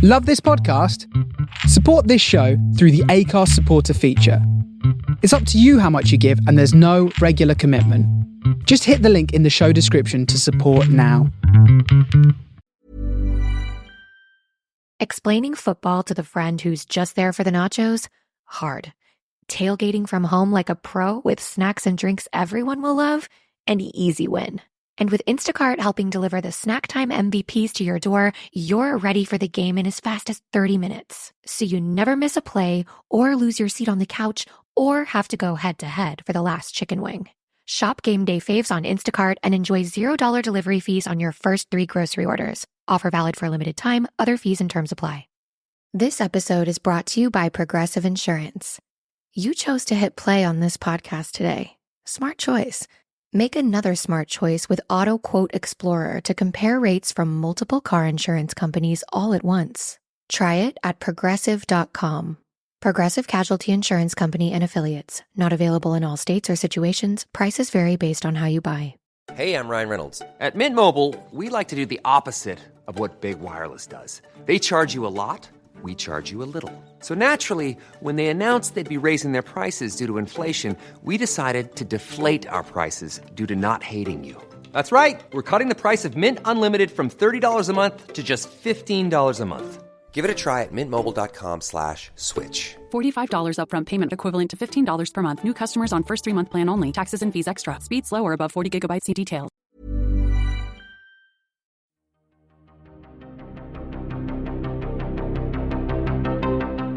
Love this podcast? Support this show through the Acast supporter feature. It's up to you how much you give, and there's no regular commitment. Just hit the link in the show description to support now. Explaining football to the friend who's just there for the nachos? Hard. Tailgating from home like a pro with snacks and drinks everyone will love? An easy win. And with Instacart helping deliver the snack time MVPs to your door, you're ready for the game in as fast as 30 minutes. So you never miss a play or lose your seat on the couch or have to go head-to-head for the last chicken wing. Shop Game Day Faves on Instacart and enjoy $0 delivery fees on your first 3 grocery orders. Offer valid for a limited time. Other fees and terms apply. This episode is brought to you by Progressive Insurance. You chose to hit play on this podcast today. Smart choice. Make another smart choice with Auto Quote Explorer to compare rates from multiple car insurance companies all at once. Try it at progressive.com. Progressive Casualty Insurance Company and Affiliates. Not available in all states or situations. Prices vary based on how you buy. Hey, I'm Ryan Reynolds. At Mint Mobile, we like to do the opposite of what Big Wireless does. They charge you a lot. We charge you a little. So naturally, when they announced they'd be raising their prices due to inflation, we decided to deflate our prices due to not hating you. That's right. We're cutting the price of Mint Unlimited from $30 a month to just $15 a month. Give it a try at mintmobile.com/switch. $45 upfront payment equivalent to $15 per month. New customers on first 3-month plan only. Taxes and fees extra. Speed slower above 40 gigabytes. See details.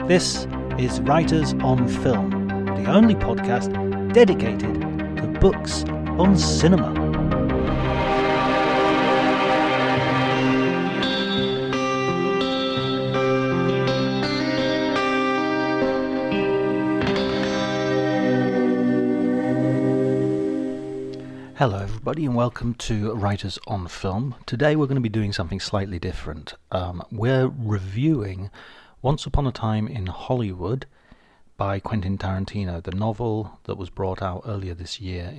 This is Writers on Film, the only podcast dedicated to books on cinema. Hello everybody and welcome to Writers on Film. Today we're going to be doing something slightly different. We're reviewing Once Upon a Time in Hollywood by Quentin Tarantino, the novel that was brought out earlier this year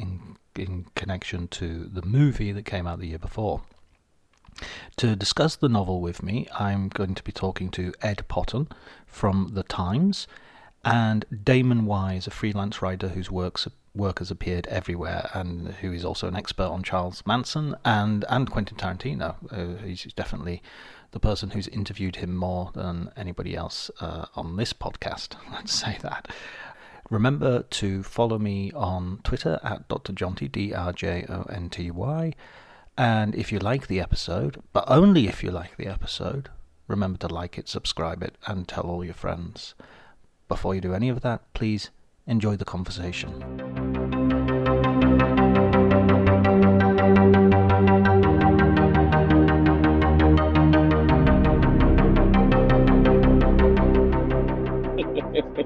in connection to the movie that came out the year before. To discuss the novel with me, I'm going to be talking to Ed Potton from The Times and Damon Wise, a freelance writer whose work has appeared everywhere and who is also an expert on Charles Manson and Quentin Tarantino. He's definitely the person who's interviewed him more than anybody else on this podcast. Let's say that. Remember to follow me on Twitter at Dr. Jonty, DRJONTY. And if you like the episode, but only if you like the episode, remember to like it, subscribe it, and tell all your friends. Before you do any of that, please enjoy the conversation.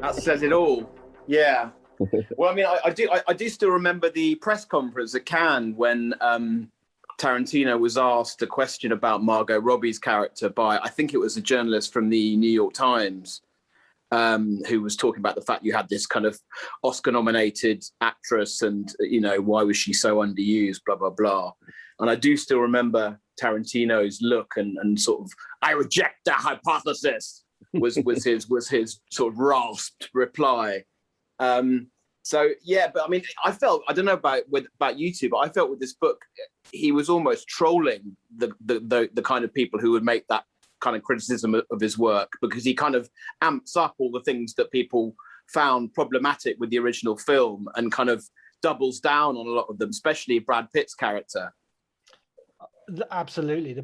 That says it all. Yeah. Well, I mean, I do still remember the press conference at Cannes when Tarantino was asked a question about Margot Robbie's character by, I think it was a journalist from the New York Times, who was talking about the fact you had this kind of Oscar-nominated actress and, you know, why was she so underused, blah, blah, blah. And I do still remember Tarantino's look and sort of, I reject that hypothesis, was his sort of rasped reply. So yeah, but I mean, I don't know about you two, but I felt with this book, he was almost trolling the kind of people who would make that kind of criticism of his work, because he kind of amps up all the things that people found problematic with the original film and kind of doubles down on a lot of them, especially Brad Pitt's character. Absolutely.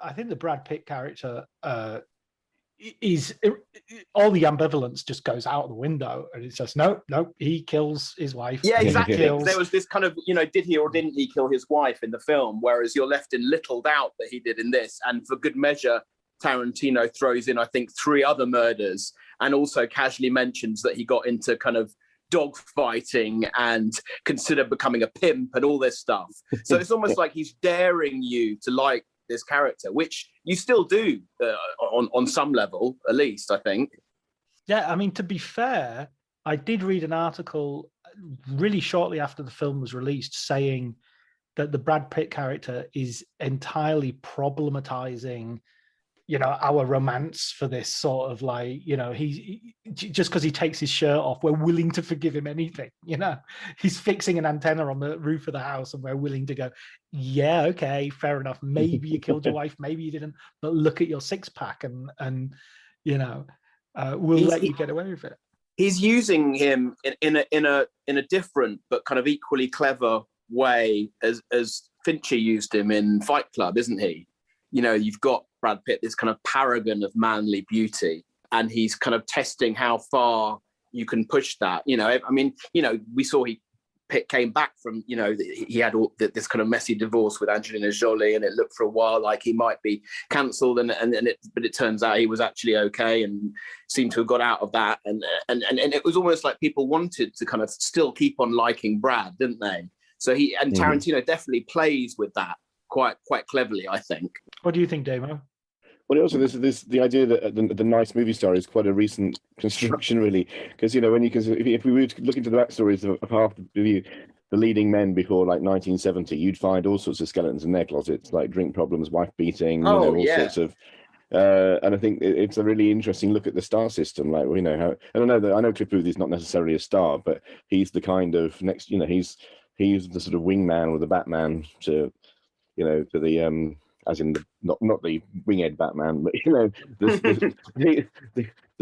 I think the Brad Pitt character is all the ambivalence just goes out the window, and it's just no, he kills his wife. Yeah, exactly. There was this kind of, you know, did he or didn't he kill his wife in the film? Whereas you're left in little doubt that he did in this. And for good measure, Tarantino throws in, I think, 3 other murders, and also casually mentions that he got into kind of dog fighting and considered becoming a pimp and all this stuff. So it's almost like he's daring you to like this character, which you still do on some level, at least, I think. Yeah, I mean, to be fair, I did read an article really shortly after the film was released saying that the Brad Pitt character is entirely problematizing, our romance for this sort of like, he just because he takes his shirt off, we're willing to forgive him anything. He's fixing an antenna on the roof of the house, and we're willing to go, yeah, okay, fair enough. Maybe you killed your wife, maybe you didn't, but look at your six pack, and we'll let you get away with it. He's using him in a different but kind of equally clever way as Fincher used him in Fight Club, isn't he? You've got Brad Pitt, this kind of paragon of manly beauty, and he's kind of testing how far you can push that. We saw Pitt came back from, he had this kind of messy divorce with Angelina Jolie, and it looked for a while like he might be cancelled, but it turns out he was actually okay and seemed to have got out of that. And it was almost like people wanted to kind of still keep on liking Brad, didn't they? So Tarantino definitely plays with that quite cleverly, I think. What do you think, Damo? Well, also this the idea that the nice movie star is quite a recent construction, really, because when if we were to look into the backstories of half the leading men before like 1970, you'd find all sorts of skeletons in their closets, like drink problems, wife beating, all sorts of. And I think it's a really interesting look at the star system. Like how I know Cliff Booth is not necessarily a star, but he's the kind of next. He's the sort of wingman or the Batman to the as in not the winged Batman, but the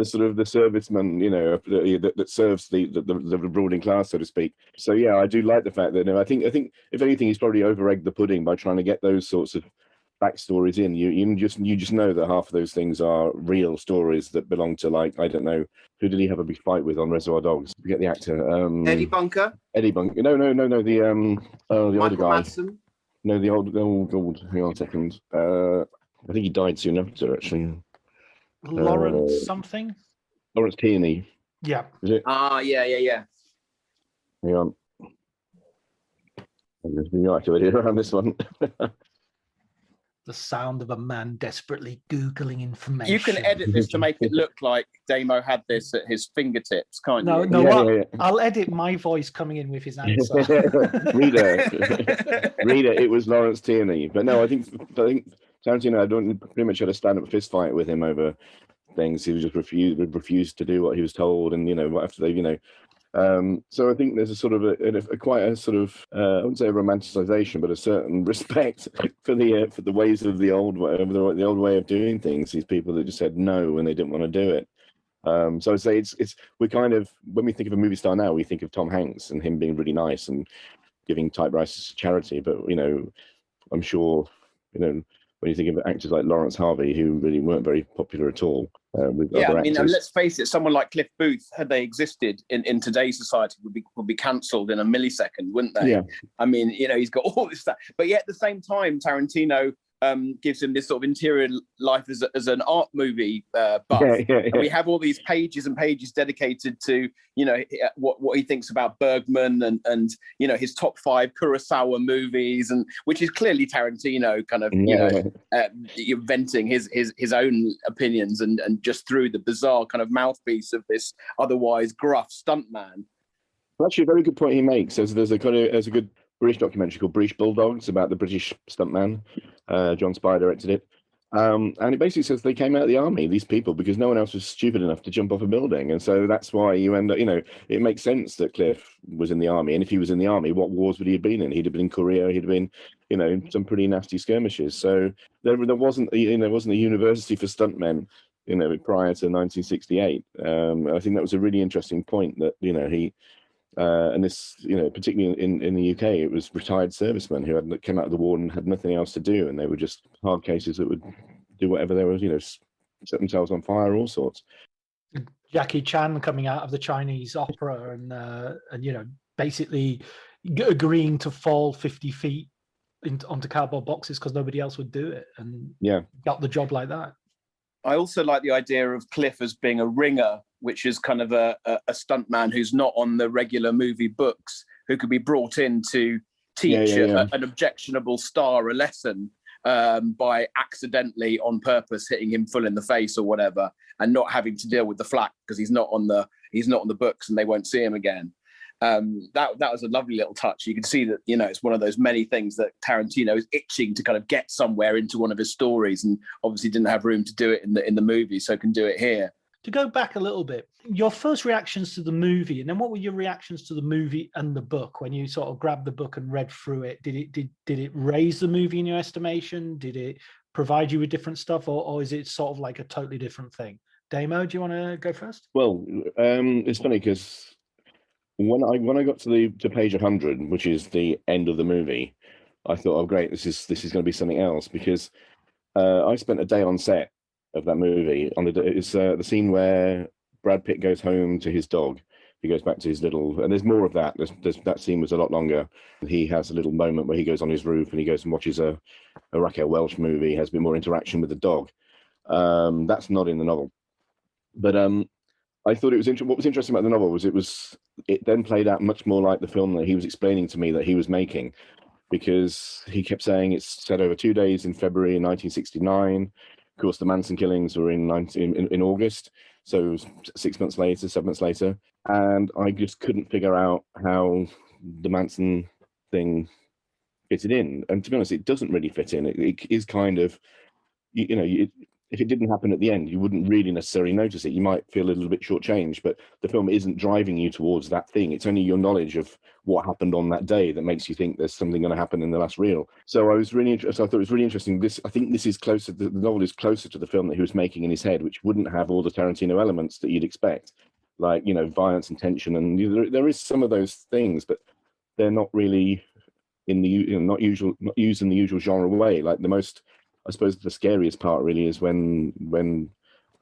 sort of the serviceman, that serves the ruling class, so to speak. So yeah, I do like the fact that I think if anything, he's probably over-egged the pudding by trying to get those sorts of backstories in. You just know that half of those things are real stories that belong to, like, I don't know, who did he have a big fight with on Reservoir Dogs? Forget the actor. Eddie Bunker. No, the older guy. Madsen? No, the old. Hang on a second. I think he died soon after, actually. Lawrence something? Lawrence Tierney. Yeah. Is it? Yeah. Hang on. There's been no activity around this one. The sound of a man desperately Googling information. You can edit this to make it look like Damo had this at his fingertips, can't you? Yeah. I'll edit my voice coming in with his answer. Reader, it was Lawrence Tierney. But no, I think Tarantino, pretty much had a stand-up fist fight with him over things. He was just refused to do what he was told, and after they, so I think there's a sort of quite a sort of I wouldn't say a romanticization, but a certain respect for the ways of the old way of doing things. These people that just said no when they didn't want to do it. So I'd say we kind of, when we think of a movie star now, we think of Tom Hanks and him being really nice and giving typewriters to charity. But I'm sure when you think of actors like Lawrence Harvey, who really weren't very popular at all. Let's face it, someone like Cliff Booth, had they existed in today's society, would be cancelled in a millisecond, wouldn't they? Yeah. He's got all this stuff. But yet at the same time, Tarantino gives him this sort of interior life as an art movie buff. And we have all these pages and pages dedicated to, what he thinks about Bergman and his top 5 Kurosawa movies, and which is clearly Tarantino kind of, venting his own opinions and just through the bizarre kind of mouthpiece of this otherwise gruff stuntman. Well, actually, a very good point he makes. There's a good British documentary called British Bulldogs about the British stuntman. John Spire directed it. And it basically says they came out of the army, these people, because no one else was stupid enough to jump off a building. And so that's why you end up, it makes sense that Cliff was in the army. And if he was in the army, what wars would he have been in? He'd have been in Korea, he'd have been, in some pretty nasty skirmishes. So there wasn't a university for stuntmen, prior to 1968. I think that was a really interesting point that, he, and this, particularly in the UK, it was retired servicemen who came out of the war and had nothing else to do, and they were just hard cases that would do whatever they were, set themselves on fire, all sorts. Jackie Chan coming out of the Chinese opera and basically agreeing to fall 50 feet onto cardboard boxes because nobody else would do it, and got the job like that. I also like the idea of Cliff as being a ringer, which is kind of a stuntman who's not on the regular movie books, who could be brought in to teach an objectionable star a lesson by accidentally, on purpose, hitting him full in the face or whatever, and not having to deal with the flack because he's not on the books and they won't see him again. That was a lovely little touch. You can see that, you know, it's one of those many things that Tarantino is itching to kind of get somewhere into one of his stories, and obviously didn't have room to do it in the movie, so can do it here. To go back a little bit, your first reactions to the movie, and then what were your reactions to the movie and the book when you sort of grabbed the book and read through it? Did it raise the movie in your estimation? Did it provide you with different stuff, or is it sort of like a totally different thing? Damo, do you want to go first? Well, it's funny because when I got to page 100, which is the end of the movie, I thought, oh great, this is going to be something else, because I spent a day on set of that movie. It's the scene where Brad Pitt goes home to his dog. He goes back to his little, and there's more of that. That scene was a lot longer. He has a little moment where he goes on his roof and he goes and watches a Raquel Welch movie. Has a bit more interaction with the dog. That's not in the novel, but I thought it was interesting. What was interesting about the novel was it then played out much more like the film that he was explaining to me that he was making, because he kept saying it's set over 2 days in February 1969. Of course, the Manson killings were in August, so 6 months later, 7 months later, and I just couldn't figure out how the Manson thing fitted in. And to be honest, it doesn't really fit in. It is kind of, if it didn't happen at the end, you wouldn't really necessarily notice it. You might feel a little bit shortchanged, but the film isn't driving you towards that thing. It's only your knowledge of what happened on that day that makes you think there's something going to happen in the last reel. So I thought it was really interesting. I think this is closer. The novel is closer to the film that he was making in his head, which wouldn't have all the Tarantino elements that you'd expect, like, you know, violence and tension, and there is some of those things, but they're not really in the not used in the usual genre way. Like I suppose the scariest part really is when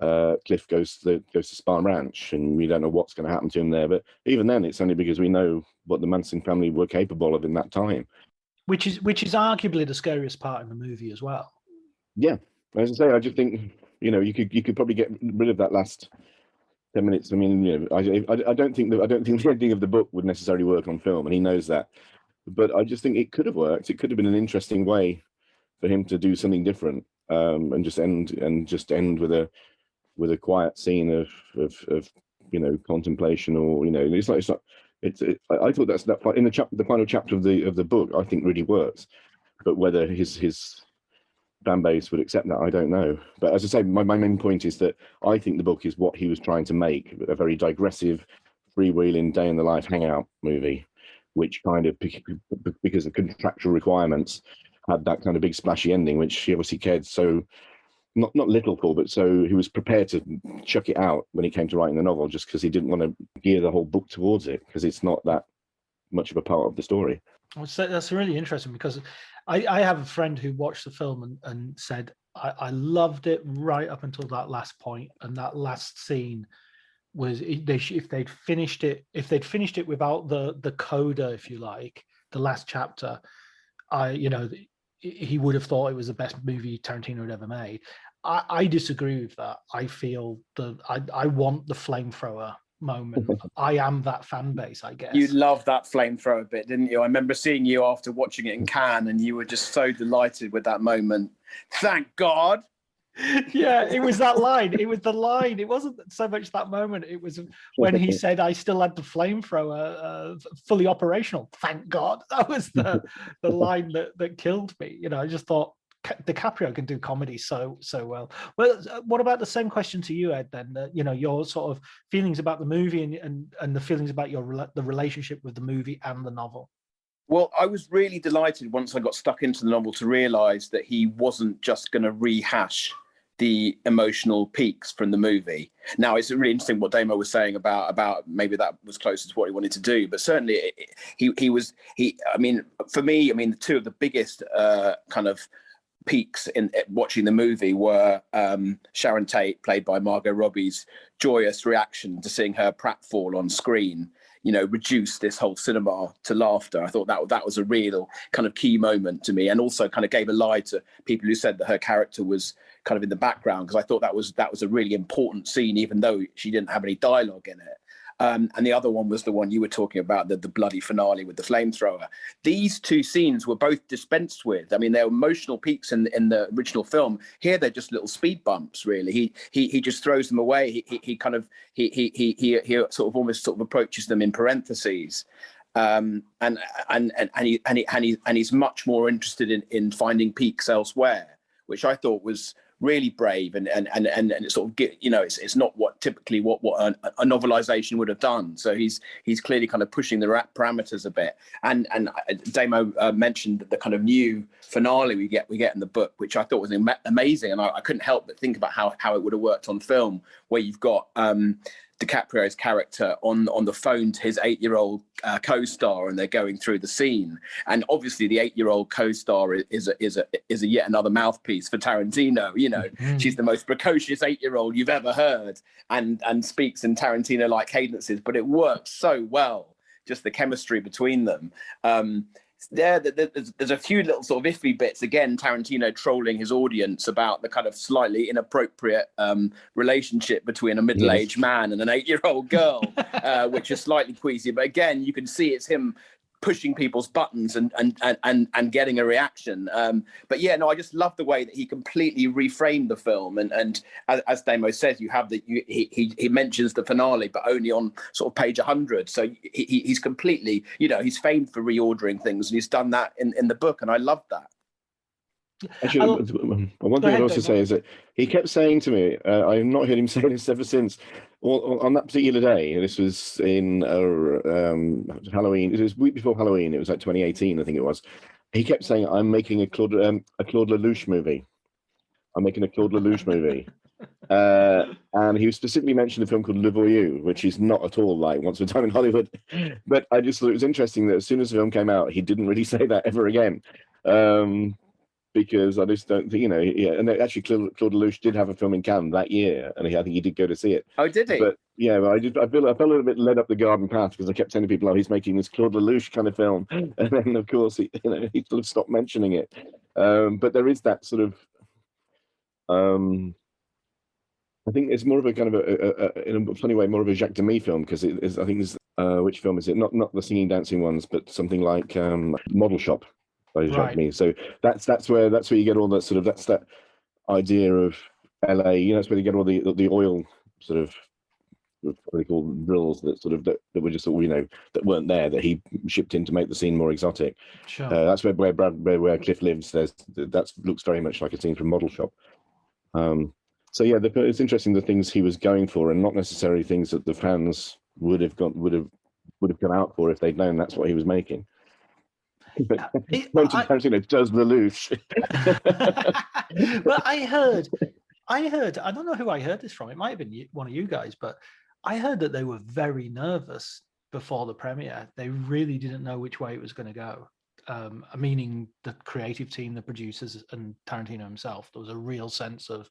Cliff goes to Spahn Ranch, and we don't know what's going to happen to him there. But even then, it's only because we know what the Manson family were capable of in that time. Which is arguably the scariest part in the movie as well. Yeah, as I say, I just think, you know, you could probably get rid of that last 10 minutes. I mean, you know, I don't think the ending of the book would necessarily work on film, and he knows that. But I just think it could have worked. It could have been an interesting way for him to do something different, and just end with a quiet scene of you know, contemplation, or, you know, I thought that in the final chapter of the book, I think really works. But whether his fan base would accept that, I don't know. But as I say, my main point is that I think the book is what he was trying to make, a very digressive, freewheeling day in the life hangout movie, which kind of, because of contractual requirements, had that kind of big splashy ending, which he obviously cared so not little for, but so he was prepared to chuck it out when he came to writing the novel, just because he didn't want to gear the whole book towards it, because it's not that much of a part of the story. That's really interesting, because I have a friend who watched the film and said, I loved it right up until that last point, and that last scene was, if they'd finished it without the coda, if you like, the last chapter, he would have thought it was the best movie Tarantino had ever made. I disagree with that. I feel I want the flamethrower moment. I am that fan base, I guess. You loved that flamethrower bit, didn't you? I remember seeing you after watching it in Cannes, and you were just so delighted with that moment. Thank God. Yeah, it was that line. It was the line. It wasn't so much that moment. It was when he said, I still had the flamethrower fully operational. Thank God. That was the line that killed me. You know, I just thought DiCaprio can do comedy so well. Well, what about the same question to you, Ed, then? You know, your sort of feelings about the movie and the feelings about the relationship with the movie and the novel. Well, I was really delighted once I got stuck into the novel to realise that he wasn't just going to rehash the emotional peaks from the movie. Now, it's really interesting what Damo was saying about maybe that was closest to what he wanted to do, but certainly I mean, for me, I mean, two of the biggest kind of peaks in watching the movie were Sharon Tate, played by Margot Robbie's joyous reaction to seeing her pratfall on screen, you know, reduce this whole cinema to laughter. I thought that was a real kind of key moment to me, and also kind of gave a lie to people who said that her character was kind of in the background, because I thought that was a really important scene, even though she didn't have any dialogue in it. And the other one was the one you were talking about, the bloody finale with the flamethrower. These two scenes were both dispensed with. I mean, they're emotional peaks in the original film. Here, they're just little speed bumps. Really, he just throws them away. He sort of almost sort of approaches them in parentheses. And he's much more interested in finding peaks elsewhere, which I thought was really brave, and it sort of it's not what typically what a novelization would have done. So he's clearly kind of pushing the parameters a bit. And Damo mentioned the kind of new finale we get in the book, which I thought was amazing, and I couldn't help but think about how it would have worked on film, where you've got DiCaprio's character on the phone to his 8-year-old co-star, and they're going through the scene. And obviously, the 8-year-old co-star is a yet another mouthpiece for Tarantino. She's the most precocious 8-year-old you've ever heard, and speaks in Tarantino-like cadences. But it works so well, just the chemistry between them. There's a few little sort of iffy bits. Again, Tarantino trolling his audience about the kind of slightly inappropriate relationship between a middle-aged man and an 8-year-old girl, which is slightly queasy. But again, you can see it's him pushing people's buttons and getting a reaction. But yeah, no, I just love the way that he completely reframed the film. And as Damo says, you have he mentions the finale, but only on sort of page 100. So he's completely, he's famed for reordering things, and he's done that in the book, and I love that. Actually, one thing I'd also say is that he kept saying to me, I've not heard him say this ever since, on that particular day. This was in Halloween. It was a week before Halloween. It was like 2018, I think it was. He kept saying, I'm making a Claude Lelouch movie. I'm making a Claude Lelouch movie. And he specifically mentioned a film called Le Voyou, which is not at all like Once Upon a Time in Hollywood. But I just thought it was interesting that as soon as the film came out, he didn't really say that ever again. Because I just don't think, and actually Claude Lelouch did have a film in Cannes that year, and I think he did go to see it. Oh, did he? But yeah, I felt a little bit led up the garden path, because I kept telling people, he's making this Claude Lelouch kind of film, and then of course he sort of stopped mentioning it. But there is that sort of, I think it's more of a kind of in a funny way, more of a Jacques Demy film, because it is, I think, which film is it? Not the singing dancing ones, but something like Model Shop. Right. So that's where you get all that sort of, that's that idea of LA. That's where you get all the oil sort of, what they call drills that sort of that were just that weren't there, that he shipped in to make the scene more exotic. Sure. That's where Cliff lives. That looks very much like a scene from Model Shop. So yeah, it's interesting the things he was going for, and not necessarily things that the fans would have come out for if they'd known that's what he was making. Tarantino does Lelouch. Well, I heard, I don't know who I heard this from. It might have been one of you guys, but I heard that they were very nervous before the premiere. They really didn't know which way it was going to go. Meaning the creative team, the producers, and Tarantino himself. There was a real sense of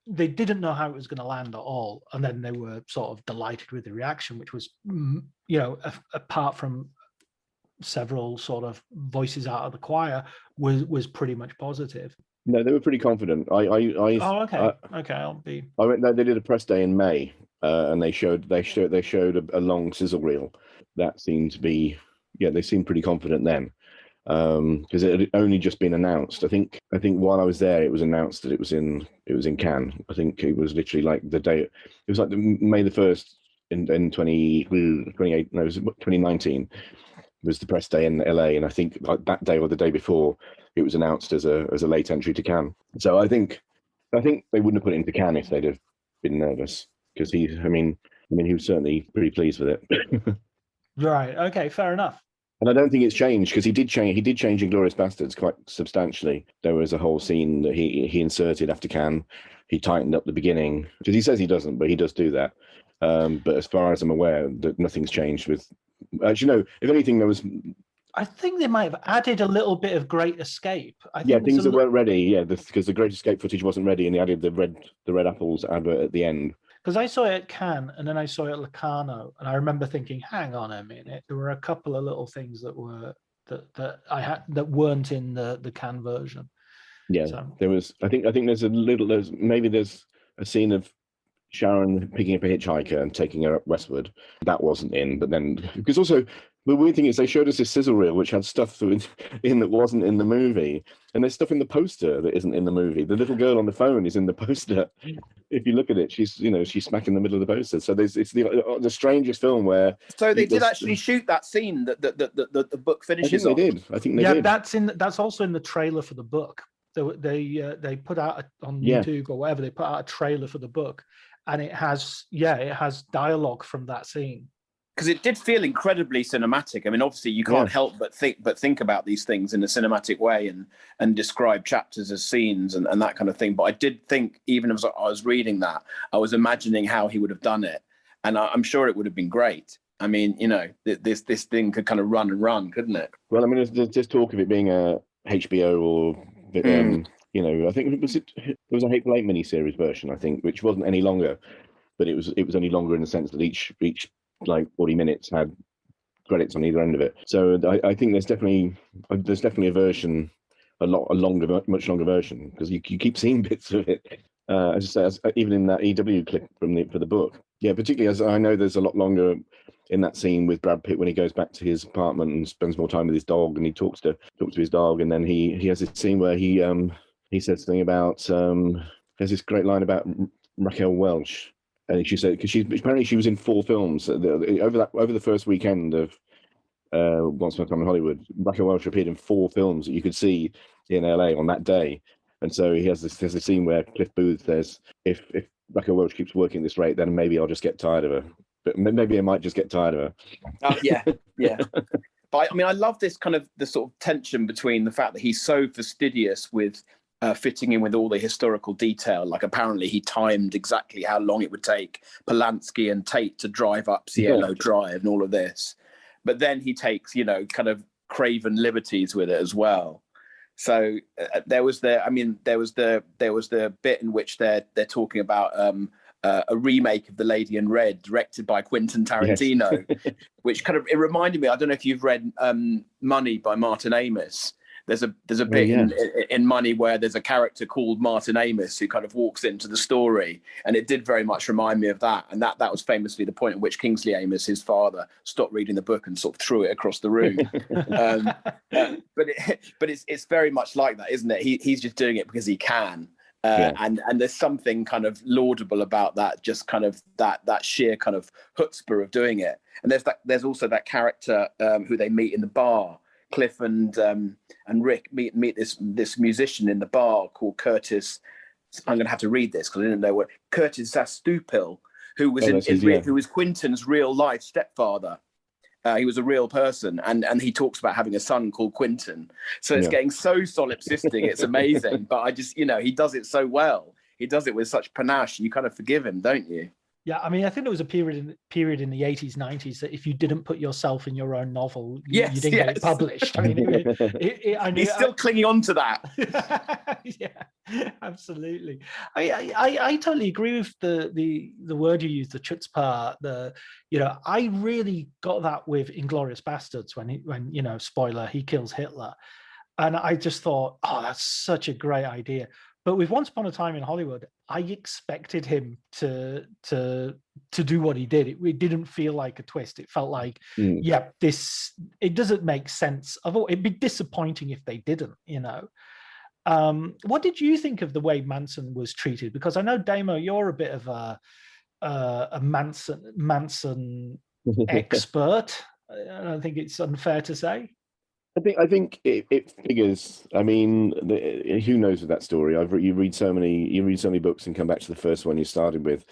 they didn't know how it was going to land at all, and then they were sort of delighted with the reaction, which was, apart from several sort of voices out of the choir, was pretty much positive. No, they were pretty confident. Okay. I'll be. I went. They did a press day in May, and they showed a long sizzle reel that seemed to be. Yeah, they seemed pretty confident then, because it had only just been announced. I think while I was there, it was announced that it was in Cannes. I think it was literally like the day. It was like May the 1st in 2019. Was the press day in LA, and I think like that day or the day before, it was announced as a late entry to Cannes. So I think they wouldn't have put it into Cannes if they'd have been nervous, because he was certainly pretty pleased with it. Right. Okay. Fair enough. And I don't think it's changed, because he did change Inglourious Basterds quite substantially. There was a whole scene that he inserted after Cannes. He tightened up the beginning, because he says he doesn't, but he does do that. But as far as I'm aware, that nothing's changed with. Actually, no. If anything, there was. I think they might have added a little bit of Great Escape. Things that weren't ready. Yeah, because the Great Escape footage wasn't ready, and they added the Red Apples advert at the end. Because I saw it at Cannes, and then I saw it at Locarno, and I remember thinking, "Hang on a minute, there were a couple of little things that weren't in the Cannes version." Yeah, so. There was. I think there's a scene of Sharon picking up a hitchhiker and taking her up westward. That wasn't in, but then because also the weird thing is they showed us this sizzle reel which had stuff in that wasn't in the movie, and there's stuff in the poster that isn't in the movie. The little girl on the phone is in the poster. If you look at it, she's smack in the middle of the poster. So it's the strangest film where. So they did actually shoot that scene that the book finishes I on. think they did. That's also in the trailer for the book. They put out on YouTube or whatever, they put out a trailer for the book, and it has dialogue from that scene. Because it did feel incredibly cinematic. I mean, obviously you can't help but think about these things in a cinematic way and describe chapters as scenes and that kind of thing. But I did think, even as I was reading that, I was imagining how he would have done it, and I'm sure it would have been great. I mean, this thing could kind of run and run, couldn't it? Well, I mean, there's talk of it being a HBO or. I think there was a Hateful Eight miniseries version, I think, which wasn't any longer, but it was only longer in the sense that each like 40 minutes had credits on either end of it. So I think there's definitely a version, much longer version, because you keep seeing bits of it. As I say, even in that EW clip for the book, particularly as I know there's a lot longer in that scene with Brad Pitt when he goes back to his apartment and spends more time with his dog, and he talks to his dog, and then he has this scene where he says something about there's this great line about Raquel Welch, and she said because apparently she was in 4 films over the first weekend of Once Upon a Time in Hollywood. Raquel Welch appeared in 4 films that you could see in LA on that day. And so there's a scene where Cliff Booth says, if Raquel Welch keeps working at this rate, then maybe I'll just get tired of her. But maybe I might just get tired of her. Oh, yeah. But I mean, I love this kind of the sort of tension between the fact that he's so fastidious with fitting in with all the historical detail. Like apparently he timed exactly how long it would take Polanski and Tate to drive up Cielo Drive and all of this. But then he takes, kind of craven liberties with it as well. So there was the bit in which they're talking about a remake of The Lady in Red, directed by Quentin Tarantino, which kind of it reminded me. I don't know if you've read Money by Martin Amis. There's a bit in Money where there's a character called Martin Amis who kind of walks into the story, and it did very much remind me of that. And that was famously the point at which Kingsley Amis, his father, stopped reading the book and sort of threw it across the room. But it's very much like that, isn't it? He's just doing it because he can. And there's something kind of laudable about that, just kind of that sheer kind of chutzpah of doing it. And there's also that character who they meet in the bar. Cliff and Rick meet this musician in the bar called Curtis. I'm going to have to read this because I didn't know what Curtis Zastupil, who was Quentin's real life stepfather. He was a real person, and he talks about having a son called Quentin. So it's getting so solipsistic, it's amazing. But I just, he does it so well. He does it with such panache. You kind of forgive him, don't you? Yeah, I mean, I think there was a period in the 80s, 90s that if you didn't put yourself in your own novel, you didn't get it published. I mean, he's still clinging on to that. Yeah, absolutely. I totally agree with the word you used, the chutzpah. I really got that with Inglourious Bastards when spoiler, he kills Hitler, and I just thought, oh, that's such a great idea. But with Once Upon a Time in Hollywood, I expected him to do what he did. It didn't feel like a twist. It felt like, it doesn't make sense. It'd be disappointing if they didn't, What did you think of the way Manson was treated? Because I know, Damo, you're a bit of a Manson expert. I don't think it's unfair to say. I think it figures. I mean, who knows with that story? You read so many books and come back to the first one you started with,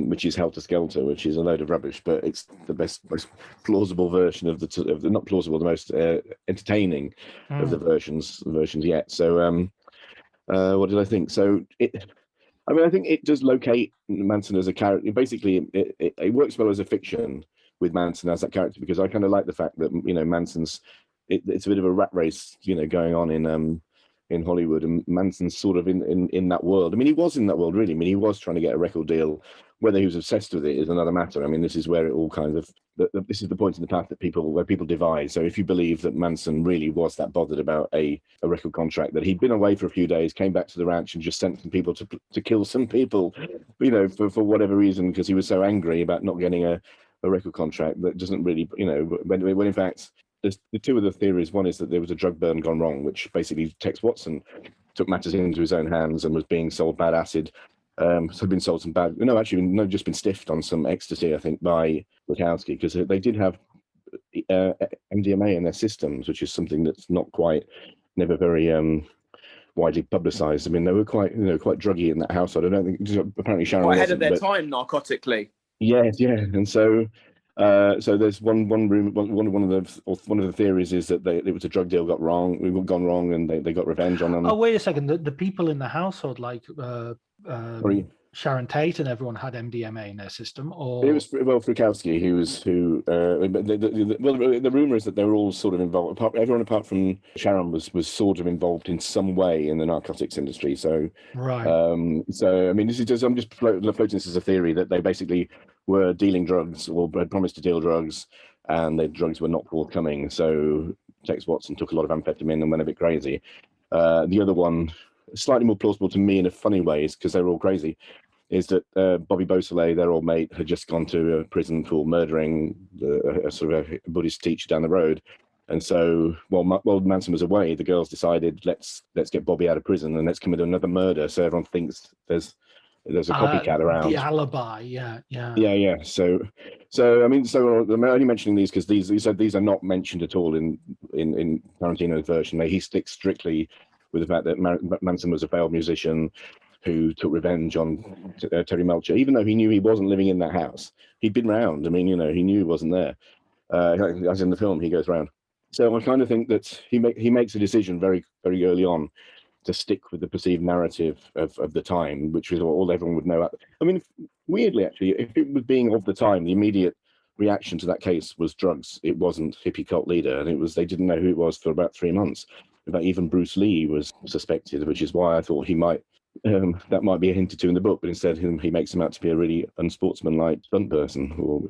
which is Helter Skelter, which is a load of rubbish, but it's the most plausible version of the not plausible, the most entertaining of the versions yet. So, what did I think? So I think it does locate Manson as a character. Basically, it works well as a fiction with Manson as that character, because I kind of like the fact that Manson's. It's a bit of a rat race, going on in Hollywood, and Manson's sort of in that world. I mean, he was in that world, really. I mean, he was trying to get a record deal. Whether he was obsessed with it is another matter. I mean, this is where it all kind of this is the point in the path that people divide. So if you believe that Manson really was that bothered about a record contract, that he'd been away for a few days, came back to the ranch and just sent some people to kill some people, you know, for whatever reason, because he was so angry about not getting a record contract, that doesn't really, you know, when in fact there's the two other theories. One is that there was a drug burn gone wrong, which basically Tex Watson took matters into his own hands and was being sold bad acid. So had been sold some bad, just been stiffed on some ecstasy, I think, by Wachowski, because they did have MDMA in their systems, which is something that's never very widely publicized. I mean, they were quite druggy in that household. I don't think, apparently Sharon quite ahead wasn't, of their time narcotically. Yes, yeah, and so there's one room. One of the theories is that it was a drug deal gone wrong, and they got revenge on them. Oh, wait a second. The people in the household, like Sharon Tate and everyone, had MDMA in their system, or it was Frukowski the rumor is that they were all sort of involved. Everyone apart from Sharon was sort of involved in some way in the narcotics industry. So right. So I mean, this is just, I'm just floating this as a theory that they basically were dealing drugs, or had promised to deal drugs, and the drugs were not forthcoming. So Tex Watson took a lot of amphetamine and went a bit crazy. The other one, slightly more plausible to me in a funny way, is because they're all crazy, is that Bobby Beausoleil, their old mate, had just gone to a prison for murdering a sort of a Buddhist teacher down the road. And so while Manson was away, the girls decided, let's get Bobby out of prison and let's commit another murder, so everyone thinks there's a copycat around. The alibi, yeah. So I mean, I'm only mentioning these because these are not mentioned at all in Tarantino's version. He sticks strictly with the fact that Manson was a failed musician who took revenge on Terry Melcher, even though he knew he wasn't living in that house. He'd been round. I mean, he knew he wasn't there. As in the film, he goes round. So I kind of think that he makes a decision very, very early on to stick with the perceived narrative of the time, which is all everyone would know. I mean, weirdly, actually, if it was being of the time, the immediate reaction to that case was drugs. It wasn't hippie cult leader, and they didn't know who it was for about 3 months. In fact, even Bruce Lee was suspected, which is why I thought he might. That might be a hint or two in the book, but instead he makes him out to be a really unsportsmanlike stunt person, or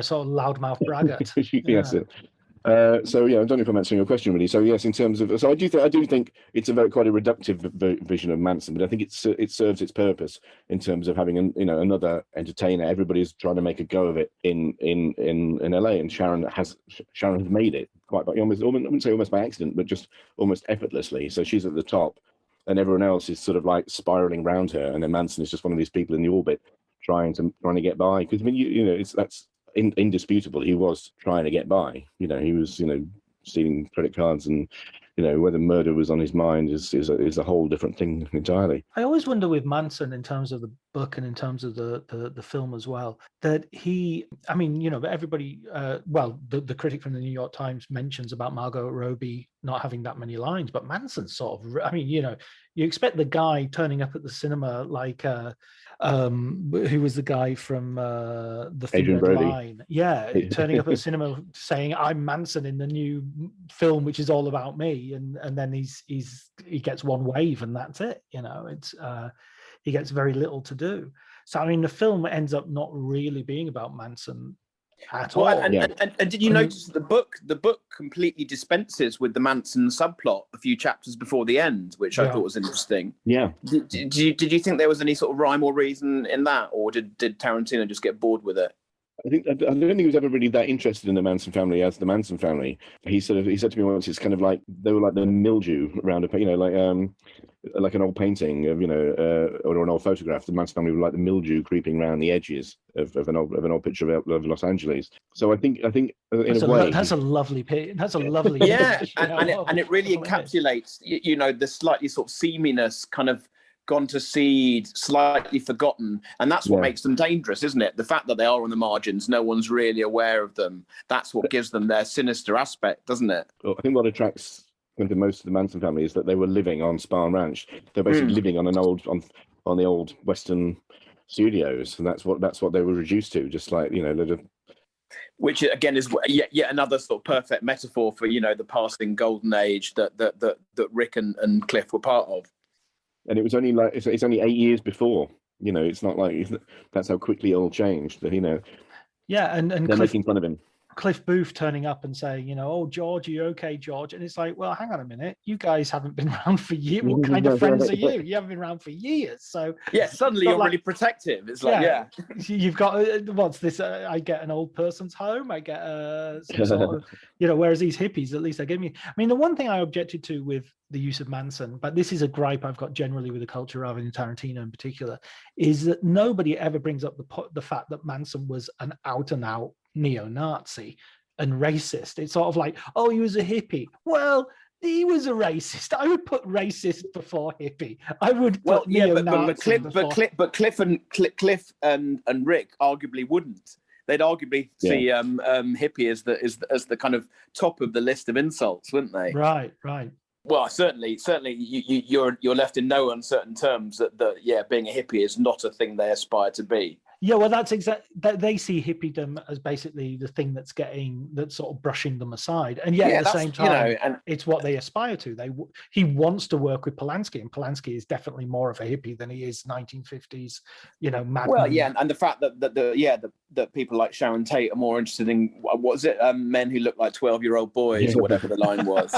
sort of loudmouth braggart. Yes. So yeah, I don't know if I'm answering your question really. So yes, in terms of, I do think it's quite a reductive vision of Manson, but I think it serves its purpose in terms of having another entertainer. Everybody's trying to make a go of it in LA, and Sharon has made it quite by almost, I wouldn't say almost by accident, but just almost effortlessly. So she's at the top, and everyone else is sort of like spiraling around her, and then Manson is just one of these people in the orbit trying to get by. Because I mean, that's indisputable. He was trying to get by. He was stealing credit cards, and whether murder was on his mind is a whole different thing entirely. I always wonder with Manson, in terms of the book and in terms of the film as well, that everybody, the critic from the New York Times mentions about Margot Robbie not having that many lines, but Manson sort of, you expect the guy turning up at the cinema like who was the guy from the Thin Red Line? Yeah, turning up at the cinema saying, "I'm Manson in the new film, which is all about me," and then he gets one wave and that's it. He gets very little to do. So I mean, the film ends up not really being about Manson at all. And did you notice the book completely dispenses with the Manson subplot a few chapters before the end, which I thought was interesting. Yeah. Did you think there was any sort of rhyme or reason in that, or did Tarantino just get bored with it? I don't think he was ever really that interested in the Manson family as the Manson family. He said to me once, it's kind of like they were like the mildew around like an old painting of or an old photograph. The Manson family were like the mildew creeping around the edges of an old picture of Los Angeles. So I think in a way that's a lovely That's a lovely yeah, and it really encapsulates the slightly sort of seaminess, kind of gone to seed, slightly forgotten, and that's what makes them dangerous, isn't it? The fact that they are on the margins, no one's really aware of them. That's what gives them their sinister aspect, doesn't it? Well, I think what attracts most of the Manson family is that they were living on Spahn Ranch. They're basically living on on the old Western studios, and that's what they were reduced to. Just like Which again is yet another sort of perfect metaphor for the passing golden age that Rick and Cliff were part of. And it was only it's only 8 years before. It's not like that's how quickly it all changed. Yeah, and they're Cliff, making fun of him. Cliff Booth turning up and saying, oh, George, are you okay, George? And it's like, well, hang on a minute. You guys haven't been around for years. What kind of friends are you? You haven't been around for years. So yeah, suddenly you're really protective. It's like, you've got, what's this? I get an old person's home. I get some sort of, whereas these hippies, at least they give me. I mean, the one thing I objected to with the use of Manson, but this is a gripe I've got generally with the culture rather than Tarantino in particular, is that nobody ever brings up the fact that Manson was an out and out neo-Nazi and racist. It's sort of like, oh, he was a hippie. Well, he was a racist. I would put racist before hippie. I would put neo-Nazi but Cliff and Rick arguably wouldn't. They'd arguably see hippie as the kind of top of the list of insults, wouldn't they? Right. Well, certainly, you're left in no uncertain terms that being a hippie is not a thing they aspire to be. Yeah, well, that's exactly that. They see hippiedom as basically the thing that's sort of brushing them aside, and yet at the same time, and it's what they aspire to. He wants to work with Polanski, and Polanski is definitely more of a hippie than he is 1950s, Mad Well, Men. yeah, and the fact that people like Sharon Tate are more interested in men who look like 12-year-old boys or whatever the line was,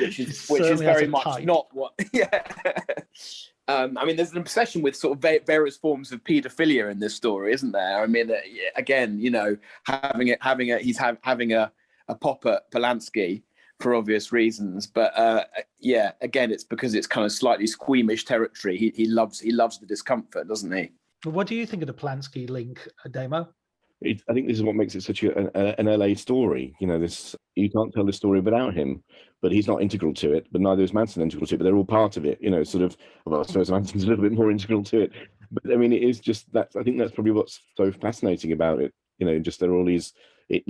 which is very much type. Not what. Yeah. I mean, there's an obsession with sort of various forms of paedophilia in this story, isn't there? I mean, again, having a pop at Polanski for obvious reasons, but again, it's because it's kind of slightly squeamish territory. He loves the discomfort, doesn't he? What do you think of the Polanski link, Damo? I think this is what makes it such an LA story. You can't tell the story without him, but he's not integral to it. But neither is Manson integral to it. But they're all part of it. Sort of. Well, I suppose Manson's a little bit more integral to it. But I mean, it is just that. I think that's probably what's so fascinating about it. Just there are all these. It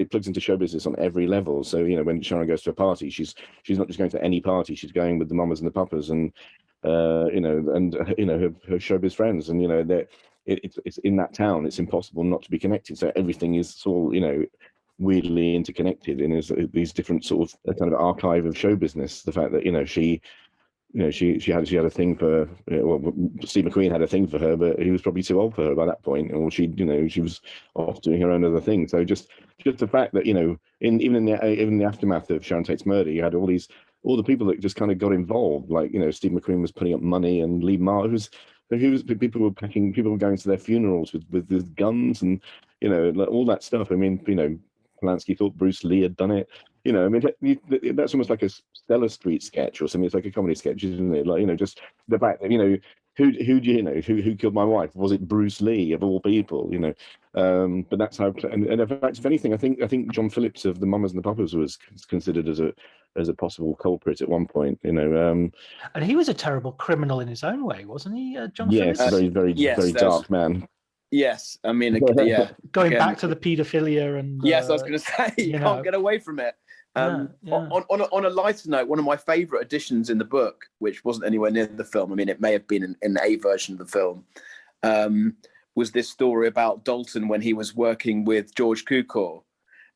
plugs into show business on every level. So when Sharon goes to a party, she's not just going to any party. She's going with the mamas and the papas, and her showbiz friends, and it's in that town. It's impossible not to be connected. So everything is all weirdly interconnected in these different sort of kind of archive of show business. The fact that she had a thing for Steve McQueen had a thing for her, but he was probably too old for her by that point, or she was off doing her own other thing. So just the fact that even in the aftermath of Sharon Tate's murder, you had all the people that just kind of got involved. Like Steve McQueen was putting up money, and Lee Marr people were going to their funerals with guns and all that stuff. I mean, Polanski thought Bruce Lee had done it. I mean, that's almost like a Stella Street sketch or something. It's like a comedy sketch, isn't it? Like, just the fact that who killed my wife? Was it Bruce Lee of all people? But that's how. And in fact, if anything, I think John Phillips of the Mamas and the Papas was considered as a possible culprit at one point. And he was a terrible criminal in his own way, wasn't he, John Phillips? Yes, very dark man. Yes, I mean, going back to the paedophilia and yes, I was going to say you can't get away from it. On a lighter note, one of my favourite additions in the book, which wasn't anywhere near the film, I mean, it may have been in a version of the film, was this story about Dalton when he was working with George Cukor,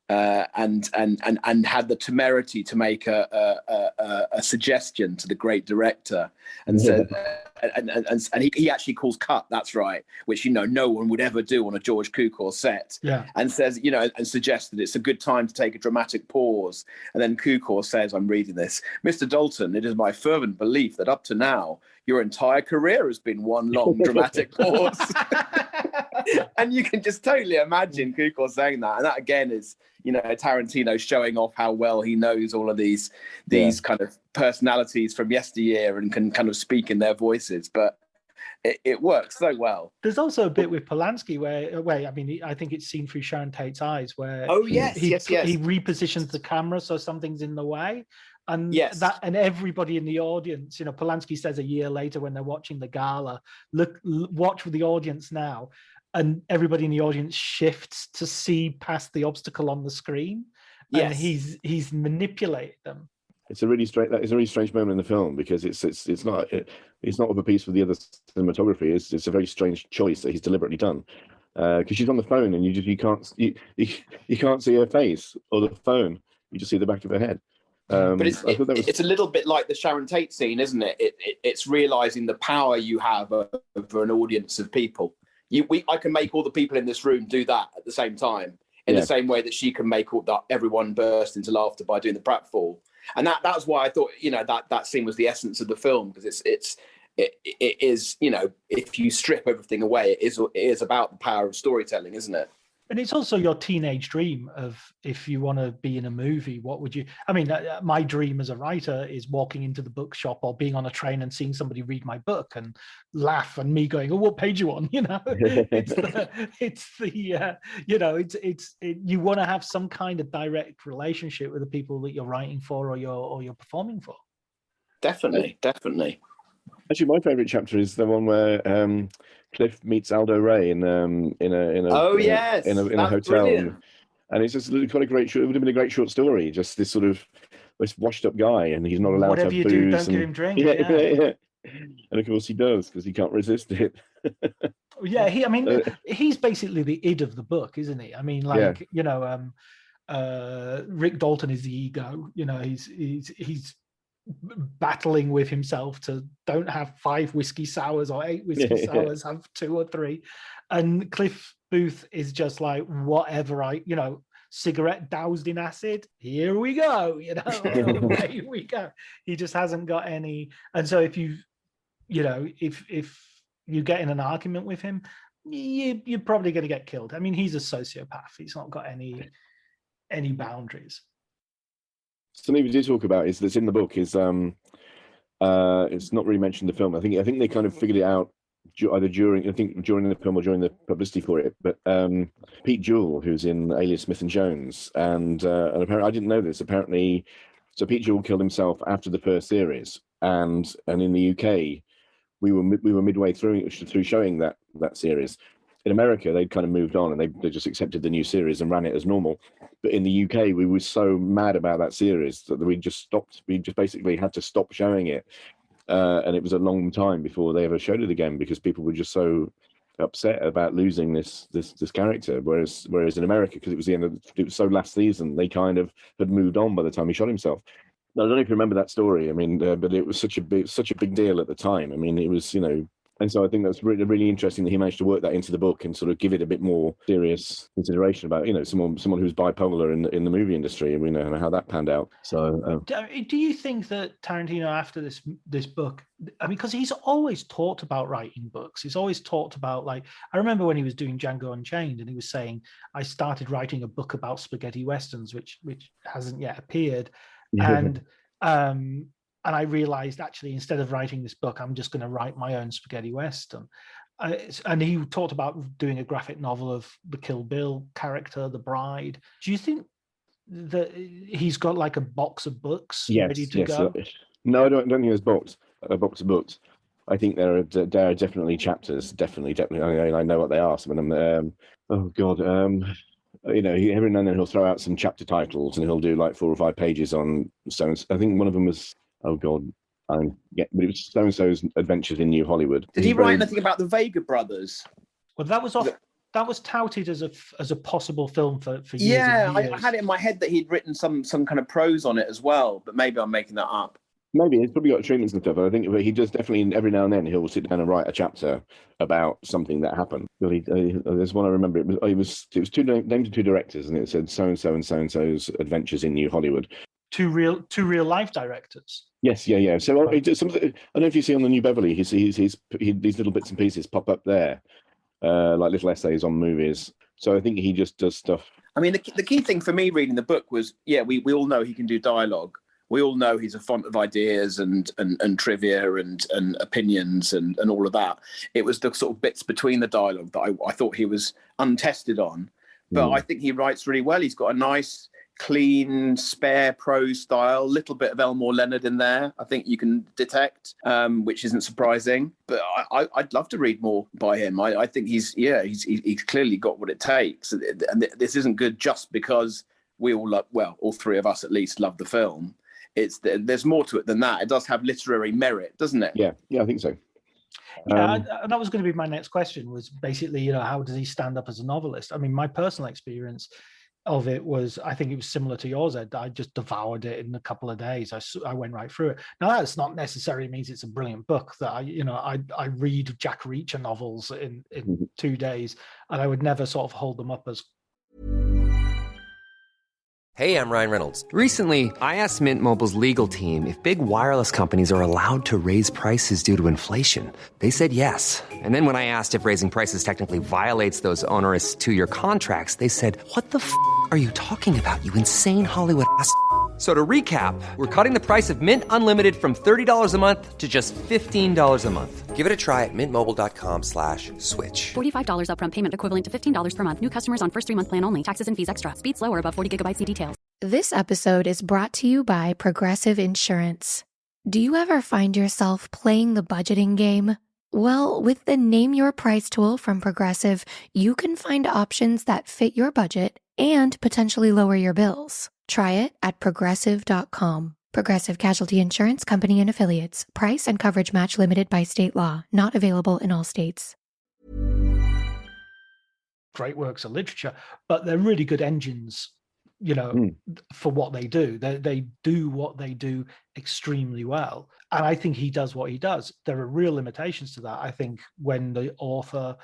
and had the temerity to make a suggestion to the great director, and said, and he actually calls cut. That's right, which no one would ever do on a George Cukor set. Yeah, and says and suggests that it's a good time to take a dramatic pause. And then Cukor says, I'm reading this, Mr. Dalton, it is my fervent belief that up to now your entire career has been one long dramatic pause. And you can just totally imagine Cukor saying that, and that again is Tarantino showing off how well he knows all of these kind of personalities from yesteryear and can kind of speak in their voices, but it works so well. There's also a bit with Polanski where I mean, I think it's seen through Sharon Tate's eyes, where he repositions the camera so something's in the way. And and everybody in the audience, Polanski says a year later when they're watching the gala, watch with the audience now, and everybody in the audience shifts to see past the obstacle on the screen, and he's manipulated them. It's a really strange moment in the film, because it's not of a piece with the other cinematography. It's a very strange choice that he's deliberately done. because she's on the phone and you can't see her face or the phone. You just see the back of her head. But I thought that was... it's a little bit like the Sharon Tate scene, isn't it? It's realizing the power you have over an audience of people. I can make all the people in this room do that at the same time, in the same way that she can make everyone burst into laughter by doing the pratfall. And that's why I thought, that scene was the essence of the film, because it is, if you strip everything away, it is about the power of storytelling, isn't it? And it's also your teenage dream of, if you want to be in a movie, what would you... I mean, my dream as a writer is walking into the bookshop or being on a train and seeing somebody read my book and laugh, and me going, "Oh, what page you on?" You want to have some kind of direct relationship with the people that you're writing for or you're performing for. Definitely. Actually, my favourite chapter is the one where Cliff meets Aldo Ray in a hotel, brilliant. and it's just quite a great. It would have been a great short story. Just this sort of this washed-up guy, and he's not allowed Whatever to you have do, booze. don't give him drink. Yeah. And of course he does, because he can't resist it. Yeah, he's basically the id of the book, isn't he? I mean, Rick Dalton is the ego. He's battling with himself to don't have 5 whiskey sours or 8 whiskey sours, have 2 or 3. And Cliff Booth is just like, whatever cigarette doused in acid, here we go, away we go. He just hasn't got any. And so if you get in an argument with him, you're probably going to get killed. I mean, he's a sociopath. He's not got any boundaries. Something we did talk about is that's in the book is it's not really mentioned in the film. I think they kind of figured it out either during the film or during the publicity for it. But Pete Jewell, who's in Alias Smith and Jones, and apparently I didn't know this. Apparently, so Pete Jewell killed himself after the first series, and in the UK, we were midway through showing that series. In America, they'd kind of moved on and they just accepted the new series and ran it as normal. But in the UK, we were so mad about that series that we just stopped. We just basically had to stop showing it. And it was a long time before they ever showed it again, because people were just so upset about losing this character. Whereas in America, because it was so last season, they kind of had moved on by the time he shot himself. I don't know if you remember that story. I mean, but it was such a big deal at the time. I mean, it was, and so I think that's really, really interesting that he managed to work that into the book and sort of give it a bit more serious consideration about, someone who's bipolar in the movie industry, and we know how that panned out. So, do you think that Tarantino, after this book, I mean, because he's always talked about writing books, he's always talked about, like, I remember when he was doing Django Unchained, and he was saying, I started writing a book about spaghetti westerns, which hasn't yet appeared, and I realized, actually, instead of writing this book, I'm just going to write my own spaghetti western. And he talked about doing a graphic novel of the Kill Bill character, the bride. Do you think that he's got like a box of books ready to go? No, I don't think there's a box of books. I think there are definitely chapters. Definitely. I know what they are. Some of them. Oh God. Every now and then he'll throw out some chapter titles, and he'll do like 4 or 5 pages on so-and-so. I think one of them was, oh God, but it was so-and-so's Adventures in New Hollywood. Did he write anything about the Vega brothers? Well, that was touted as a possible film for years. Yeah, and years. I had it in my head that he'd written some kind of prose on it as well, but maybe I'm making that up. Maybe he's probably got treatments and stuff. But I think he does definitely every now and then he'll sit down and write a chapter about something that happened. There's one I remember. It was two names of 2 directors, and it said so and so and so and so's Adventures in New Hollywood. 2 real life directors. Yes, yeah. So I don't know if you see on the New Beverly, these little bits and pieces pop up there, like little essays on movies. So I think he just does stuff. I mean, the key thing for me reading the book was, we all know he can do dialogue. We all know he's a font of ideas and trivia and opinions and all of that. It was the sort of bits between the dialogue that I thought he was untested on. But I think he writes really well. He's got a nice, clean, spare prose style, little bit of Elmore Leonard in there, I think you can detect, which isn't surprising. But I'd love to read more by him. I think he's clearly got what it takes. And this isn't good just because we all love, all 3 of us at least love the film. There's more to it than that. It does have literary merit, doesn't it? Yeah, I think so. Yeah, and that was going to be my next question, was basically, how does he stand up as a novelist? I mean, my personal experience of it was, I think it was similar to yours, Ed. I just devoured it in a couple of days. I went right through it. Now, that's not necessarily means it's a brilliant book. That I read Jack Reacher novels in 2 days, and I would never sort of hold them up as. Hey, I'm Ryan Reynolds. Recently, I asked Mint Mobile's legal team if big wireless companies are allowed to raise prices due to inflation. They said yes. And then when I asked if raising prices technically violates those onerous 2-year contracts, they said, "What the f*** are you talking about, you insane Hollywood ass?" So to recap, we're cutting the price of Mint Unlimited from $30 a month to just $15 a month. Give it a try at mintmobile.com/switch. $45 upfront payment equivalent to $15 per month. New customers on first 3-month plan only. Taxes and fees extra. Speed slower above 40 gigabytes. See details. This episode is brought to you by Progressive Insurance. Do you ever find yourself playing the budgeting game? Well, with the Name Your Price tool from Progressive, you can find options that fit your budget and potentially lower your bills. Try it at progressive.com. Progressive Casualty Insurance Company and Affiliates. Price and coverage match limited by state law. Not available in all states. Great works of literature, but they're really good engines, for what they do. They do what they do extremely well. And I think he does what he does. There are real limitations to that. I think when the author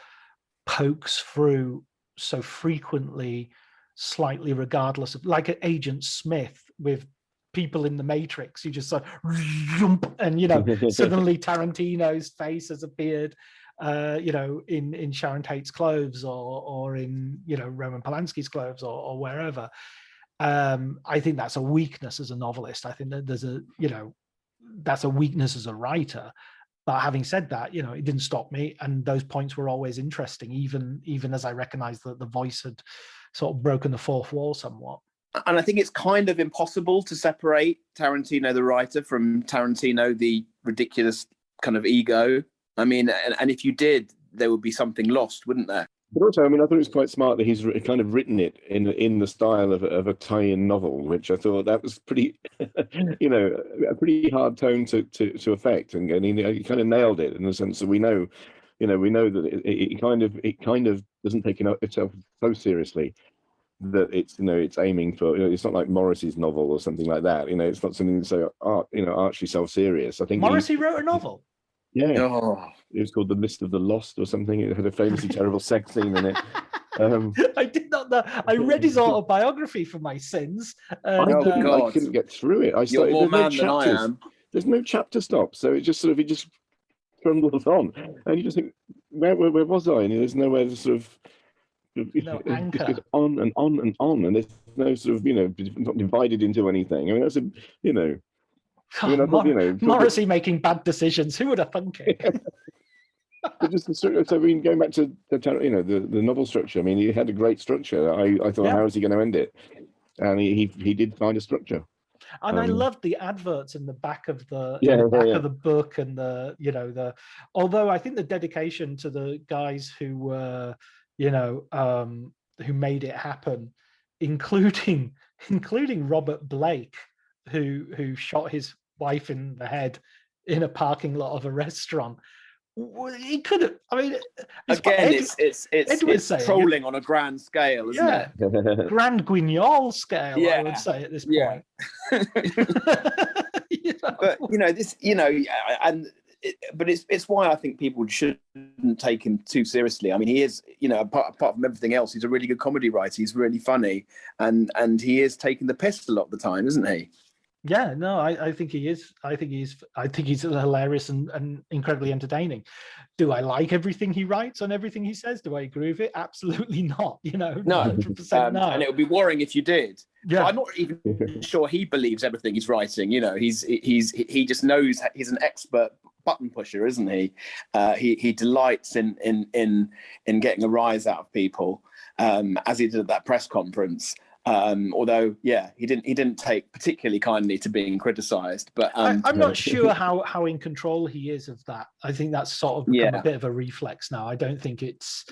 pokes through so frequently, slightly regardless of, like Agent Smith with people in the Matrix, you just sort of, and suddenly Tarantino's face has appeared, in Sharon Tate's clothes, or in Roman Polanski's clothes, or wherever. I think that's a weakness as a novelist. I think that that's a weakness as a writer. But having said that, it didn't stop me, and those points were always interesting, even as I recognized that the voice had sort of broken the fourth wall somewhat. And I think it's kind of impossible to separate Tarantino, the writer, from Tarantino, the ridiculous kind of ego. I mean, and if you did, there would be something lost, wouldn't there? But also, I mean, I thought it was quite smart that he's kind of written it in the style of a tie-in novel, which I thought that was pretty, a pretty hard tone to affect, and he kind of nailed it in the sense that we know that it kind of doesn't take itself so seriously that it's aiming for. It's not like Morrissey's novel or something like that. It's not something so archly self-serious. I think Morrissey wrote a novel. Yeah, it was called The List of the Lost or something. It had a famously terrible sex scene in it. I did not know. I read his autobiography for my sins. I couldn't get through it. I started. You're more man than I am. There's no chapter stop, so it just trundles on, and you just think, where was I? And there's nowhere to sort of. It just goes on and on and on, and there's no sort of not divided into anything. I mean, that's Morrissey making bad decisions. Who would have thunk it? But just going back to the novel structure. I mean, he had a great structure. I thought, how is he going to end it? And he did find a structure. And I loved the adverts in the back of of the book, and although I think the dedication to the guys who were who made it happen, including Robert Blake, who shot his wife in the head in a parking lot of a restaurant. He could have. I mean, it's trolling on a grand scale, isn't it? Grand Guignol scale, I would say at this point. But it's why I think people shouldn't take him too seriously. I mean, he is, apart from everything else, he's a really good comedy writer. He's really funny, and he is taking the piss a lot of the time, isn't he? Yeah, no, I think he is. I think he's hilarious and incredibly entertaining. Do I like everything he writes and everything he says? Do I agree with it? Absolutely not. No, 100% no. And it would be worrying if you did. Yeah, but I'm not even sure he believes everything he's writing. He just knows he's an expert button pusher, isn't he? He delights in getting a rise out of people, as he did at that press conference. Although, he didn't take particularly kindly to being criticised. But I'm not sure how in control he is of that. I think that's sort of become a bit of a reflex now. I don't think it's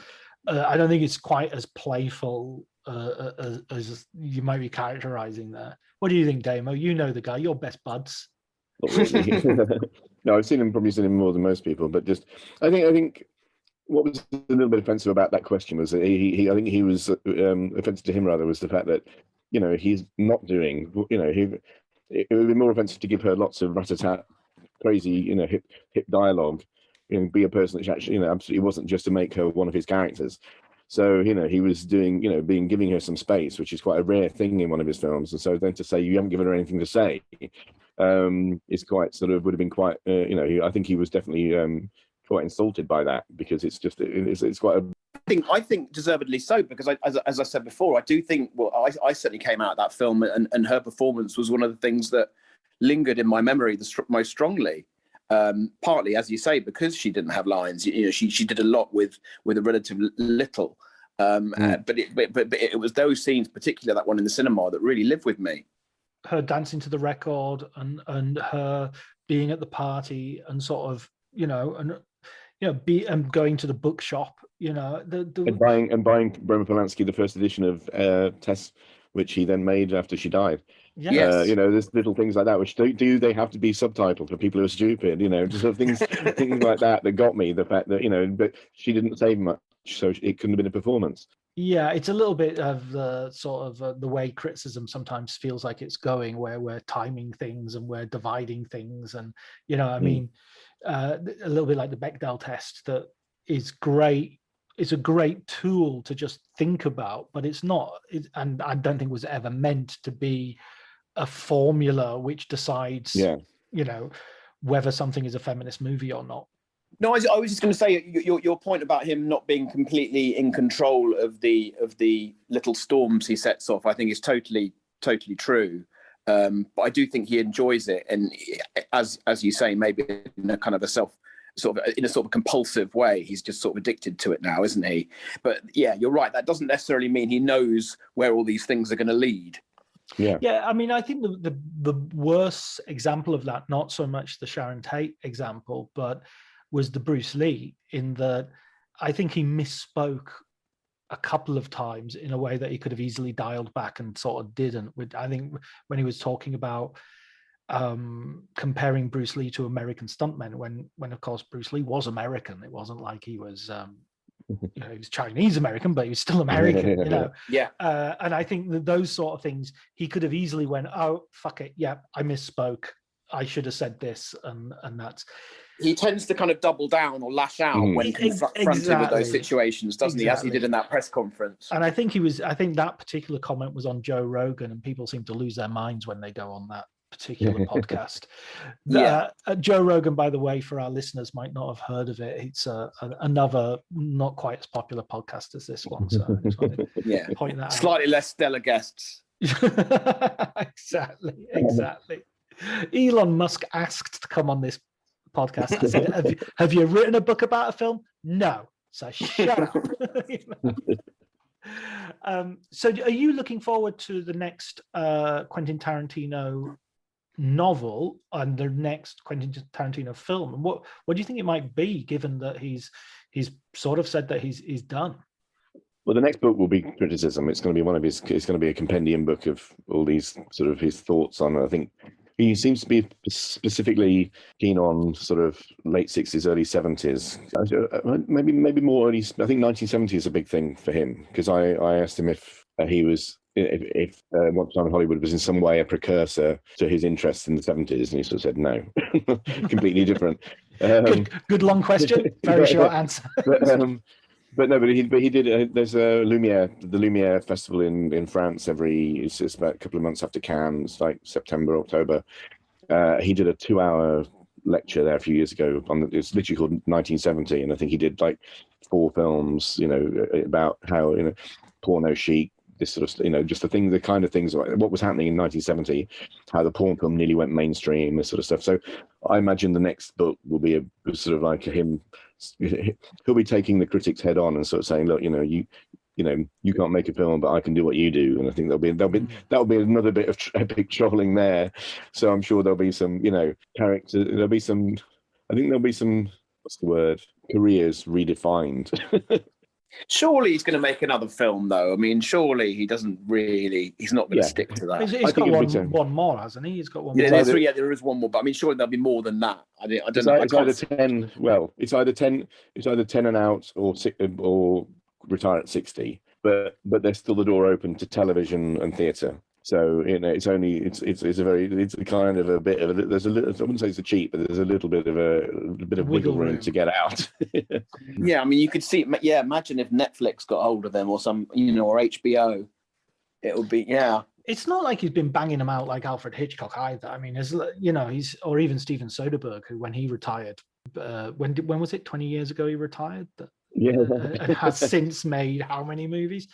quite as playful as you might be characterising there. What do you think, Damo? You know the guy. You're best buds. Not really. No, I've probably seen him more than most people, but just I think what was a little bit offensive about that question was that I think he was offensive to him rather was the fact that he's not doing it would be more offensive to give her lots of rat-a-tat crazy hip dialogue, be a person that actually absolutely wasn't just to make her one of his characters. So he was doing giving her some space, which is quite a rare thing in one of his films. And so then to say you haven't given her anything to say is quite would have been quite I think he was definitely quite insulted by that, because it's just it's quite a I think deservedly so, because as I said before, I do think I certainly came out of that film, and her performance was one of the things that lingered in my memory most strongly. Partly, as you say, because she didn't have lines. She did a lot with a relative little. But it was those scenes, particularly that one in the cinema, that really lived with me. Her dancing to the record and her being at the party and sort of going to the bookshop, and buying Roman Polanski the first edition of Tess, which he then made after she died. Yes. There's little things like that which do they have to be subtitled for people who are stupid, just sort of things like that got me. The fact that but she didn't say much, so it couldn't have been a performance. Yeah, it's a little bit of the sort of the way criticism sometimes feels like it's going, where we're timing things and we're dividing things, and I mean, a little bit like the Bechdel test that is great. It's a great tool to just think about, but it's not, and I don't think was ever meant to be a formula which decides, whether something is a feminist movie or not. No, I was just going to say your point about him not being completely in control of the little storms he sets off, I think is totally true. But I do think he enjoys it, and as you say, maybe in a kind of in a sort of compulsive way, he's just sort of addicted to it now, isn't he? But yeah, you're right. That doesn't necessarily mean he knows where all these things are going to lead. Yeah. I mean, I think the worst example of that, not so much the Sharon Tate example, but was the Bruce Lee, in that I think he misspoke a couple of times in a way that he could have easily dialed back and sort of didn't. I think when he was talking about comparing Bruce Lee to American stuntmen, when of course Bruce Lee was American. It wasn't like he was he was Chinese American, but he was still American. Yeah. And I think that those sort of things, he could have easily went, oh fuck it, yeah, I misspoke, I should have said this, and that's. He tends to kind of double down or lash out when confronted with those situations, doesn't he? As he did in that press conference. And I think that particular comment was on Joe Rogan, and people seem to lose their minds when they go on that particular podcast. Joe Rogan, by the way, for our listeners, might not have heard of it. It's another not quite as popular podcast as this one. So I just wanted to point that out. Slightly less stellar guests. Exactly. Elon Musk asked to come on this podcast. I said, have you written a book about a film? No. So shut up. So are you looking forward to the next Quentin Tarantino novel and the next Quentin Tarantino film? And what do you think it might be, given that he's sort of said that he's done? Well, the next book will be criticism. It's going to be it's going to be a compendium book of all these sort of his thoughts on, I think, he seems to be specifically keen on sort of late 60s, early 70s. Maybe more early. I think 1970 is a big thing for him, because I asked him if he was, if Once Upon a Time in Hollywood was in some way a precursor to his interest in the 70s, and he sort of said no, completely different. Good long question, very short answer. But he did. There's a the Lumiere Festival in France it's about a couple of months after Cannes. It's like September, October. He did a 2-hour lecture there a few years ago it's literally called 1970, and I think he did like 4 films, about how porno chic, this sort of just the kind of things like what was happening in 1970, how the porn film nearly went mainstream, this sort of stuff. So I imagine the next book will be a sort of like him. He'll be taking the critics head on and sort of saying, look, you can't make a film, but I can do what you do. And I think that'll be another bit of epic trolling there. So I'm sure there'll be some character. There'll be some. I think there'll be some. What's the word? Careers redefined. Surely he's going to make another film, though. I mean, surely he's not going to stick to that. He's got it'll be one more, hasn't he? He's got one Yeah, more. there is one more, but I mean, surely there'll be more than that. I don't know. It's either 10. Well, it's either 10. It's either 10 and out, or retire at 60. But there's still the door open to television and theatre. So it's a kind of a bit of a, there's a little, I wouldn't say it's a cheat, but there's a little bit of wiggle room to get out. Yeah, I mean, you could see. Yeah, imagine if Netflix got hold of them or some, or HBO. It would be, yeah. It's not like he's been banging them out like Alfred Hitchcock either. I mean, or even Steven Soderbergh, who when he retired, when was it? 20 years ago he retired. Yeah, and has since made how many movies?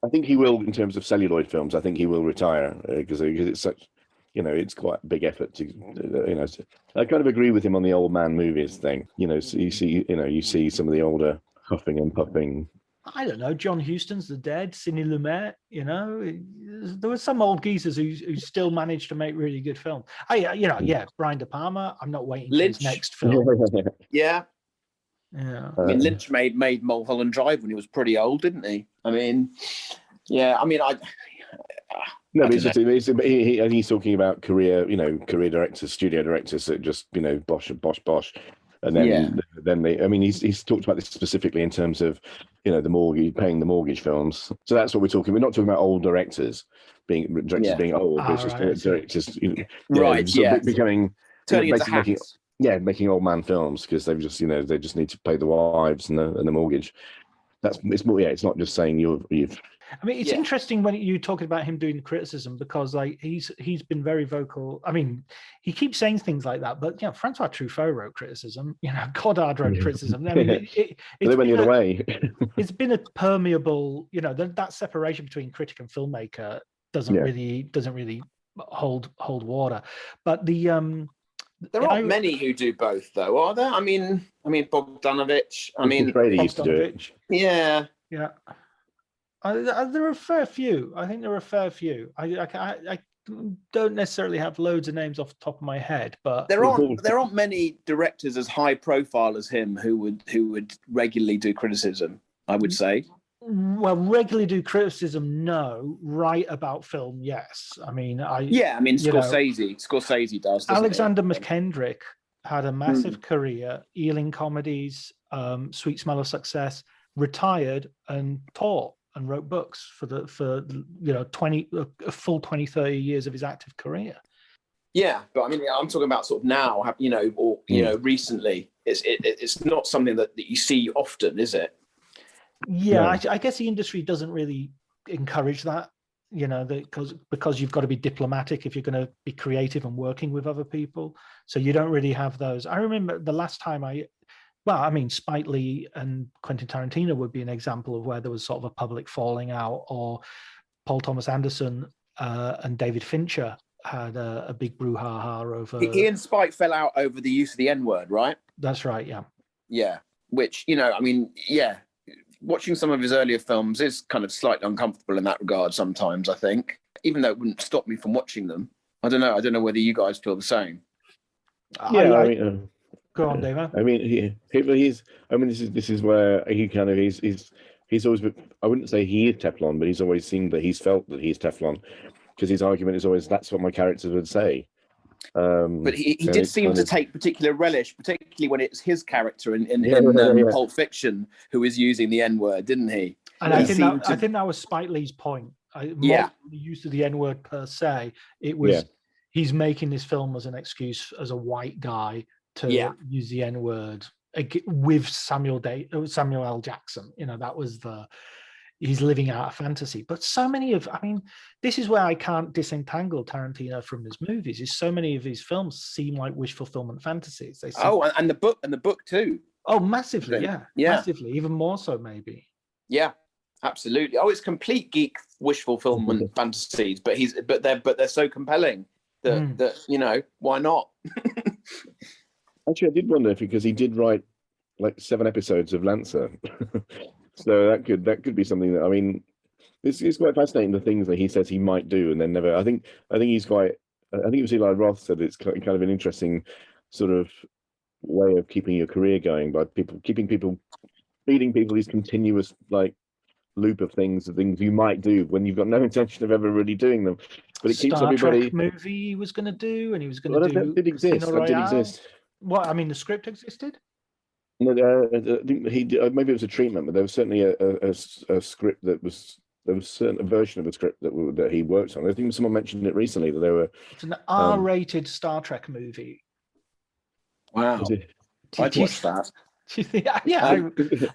I think he will in terms of celluloid films. I think he will retire because it's such, it's quite a big effort to, I kind of agree with him on the old man movies thing. So you see some of the older huffing and puffing. I don't know. John Huston's The Dead, Sidney Lumet. There were some old geezers who still managed to make really good films. Brian De Palma. I'm not waiting for his next film. Yeah. Yeah. I mean, Lynch made Mulholland Drive when he was pretty old, didn't he? I mean, yeah. I mean, No, but he's talking about career directors, studio directors that just bosh, and then he's talked about this specifically in terms of the mortgage, paying the mortgage films. So that's what we're talking. We're not talking about old directors being old, but just directors, becoming turning into hacks. Making old man films because they've just they just need to pay the wives and the mortgage. It's more. Yeah, it's not just saying you've. I mean, it's interesting when you're talking about him doing criticism because like he's been very vocal. I mean, he keeps saying things like that, but Francois Truffaut wrote criticism. Goddard wrote criticism. I mean, they went the other way. It's been a permeable. That separation between critic and filmmaker doesn't really hold water. But there aren't many who do both, though, are there? I mean, Bogdanovich. Brady used to do it. Yeah. Yeah. There are a fair few. I think there are a fair few. I don't necessarily have loads of names off the top of my head, but there aren't many directors as high profile as him who would regularly do criticism, I would say. Well, regularly do criticism, no. Write about film, yes. I mean, Scorsese does. Alexander McKendrick had a massive career, Ealing comedies, Sweet Smell of Success, retired and taught and wrote books for a full 20, 30 years of his active career. Yeah, but I mean, I'm talking about sort of now, recently. It's not something that you see often, is it? Yeah, no. I guess the industry doesn't really encourage that, because you've got to be diplomatic if you're going to be creative and working with other people. So you don't really have those. I remember the last time Spike Lee and Quentin Tarantino would be an example of where there was sort of a public falling out, or Paul Thomas Anderson and David Fincher had a big brouhaha over. He and Spike fell out over the use of the N-word, right? That's right, yeah. Yeah, which, watching some of his earlier films is kind of slightly uncomfortable in that regard sometimes, I think, even though it wouldn't stop me from watching them. I don't know whether you guys feel the same. Go on, Dave. I mean, this is where he kind of he's always been, I wouldn't say he is Teflon, but he's always seen that he's felt that he's Teflon, because his argument is always that's what my characters would say. But he did seem to take particular relish, particularly when it's his character in Pulp Fiction who is using the N-word, didn't he? And I think that was Spike Lee's point. The use of the N-word per se, it was he's making this film as an excuse as a white guy to use the N-word with Samuel L. Jackson. That was he's living out a fantasy. But so many this is where I can't disentangle Tarantino from his movies, is so many of his films seem like wish fulfillment fantasies. And the book too. Oh, massively, massively, even more so maybe. Yeah, absolutely. Oh, it's complete geek wish fulfillment fantasies, but they're so compelling that why not? Actually, I did wonder because he did write like 7 episodes of Lancer, so that could be something that it's quite fascinating, the things that he says he might do and then never. I think he's quite. I think it was Eli Roth said it's kind of an interesting sort of way of keeping your career going by keeping people feeding people these continuous like loop of things you might do when you've got no intention of ever really doing them. But it keeps Star everybody. Trek movie he was going to do, and he was going Well, to that do did exist. Casino That did Royale. exist. What I mean, the script existed. No, I think maybe it was a treatment, but there was certainly a script that was. There was a version of a script that he worked on. I think someone mentioned it recently that there were. It's an R-rated Star Trek movie. Wow, I'd watch that. Do you think? Yeah,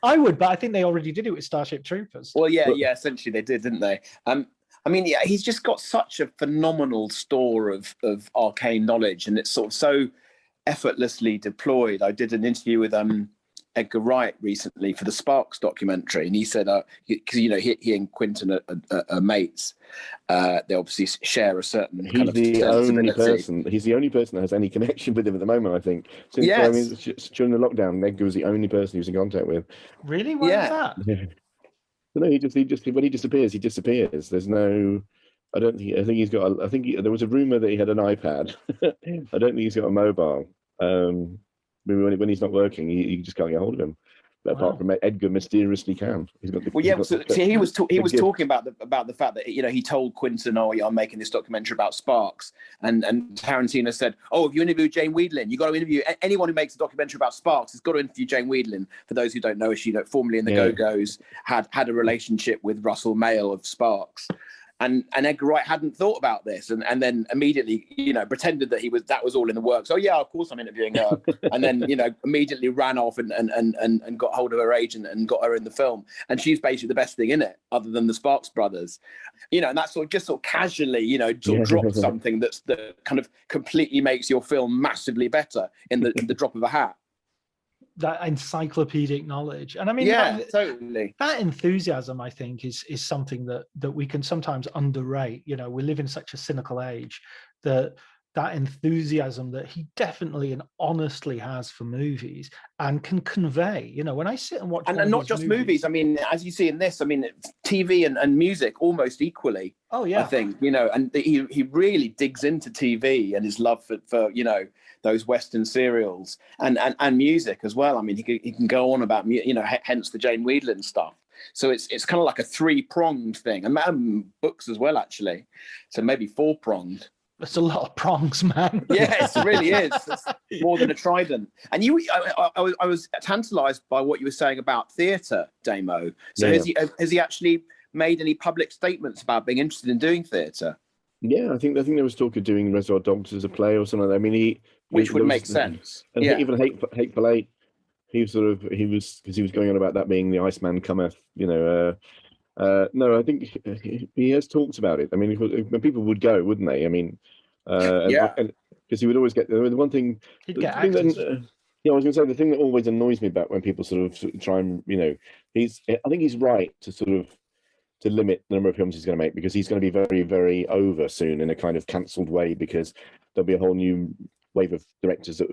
I would, but I think they already did it with Starship Troopers. Well, yeah, essentially they did, didn't they? I mean, yeah, he's just got such a phenomenal store of arcane knowledge, and it's sort of so effortlessly deployed. I did an interview with Edgar Wright recently for the Sparks documentary, and he said, because he and Quentin are mates, they obviously share a certain kind of sensibility. He's the only person that has any connection with him at the moment, I think. Since during the lockdown, Edgar was the only person he was in contact with. Really? Why is that? Yeah. No, he just when he disappears, he disappears. There's no. I don't think. I think he's got. There was a rumor that he had an iPad. I don't think he's got a mobile. When he's not working, you just can't get hold of him. But apart from Edgar, mysteriously can. He was talking about the fact that he told Quentin, I'm making this documentary about Sparks, and Tarantino said, if you interview Jane Wiedlin, you got to interview anyone who makes a documentary about Sparks. Has got to interview Jane Wiedlin. For those who don't know, she formerly in the Go-Go's had a relationship with Russell Mael of Sparks. And Edgar Wright hadn't thought about this, and then immediately, pretended that was all in the works. Oh yeah, of course I'm interviewing her, and then immediately ran off and got hold of her agent and got her in the film. And she's basically the best thing in it, other than the Sparks brothers, and that sort of casually, drop something that kind of completely makes your film massively better in the drop of a hat. That encyclopedic knowledge, and I mean, totally. That enthusiasm, I think, is something that we can sometimes underrate. We live in such a cynical age that enthusiasm that he definitely and honestly has for movies and can convey. When I sit and watch, and not just movies. I mean, as you see in this, I mean, TV and music almost equally. Oh yeah, I think and he really digs into TV and his love for those Western serials and music as well. I mean, he can go on about hence the Jane Wiedlin stuff. So it's kind of like a 3-pronged thing, and books as well, actually. So maybe 4-pronged. That's a lot of prongs, man. Yes, it really is. It's more than a trident. And I was tantalised by what you were saying about theatre, Damo. So has he actually made any public statements about being interested in doing theatre? Yeah, I think there was talk of doing Reservoir Dogs as a play or something like that. I mean, which would make sense. And even Hateful Eight, he was going on about that being the Iceman cometh. No, I think he has talked about it. I mean, when people would go, wouldn't they? I mean, because he would always get the one thing. He'd get actors. I was going to say the thing that always annoys me about when people sort of try and I think he's right to sort of to limit the number of films he's going to make, because he's going to be very, very over soon in a kind of cancelled way, because there'll be a whole new wave of directors that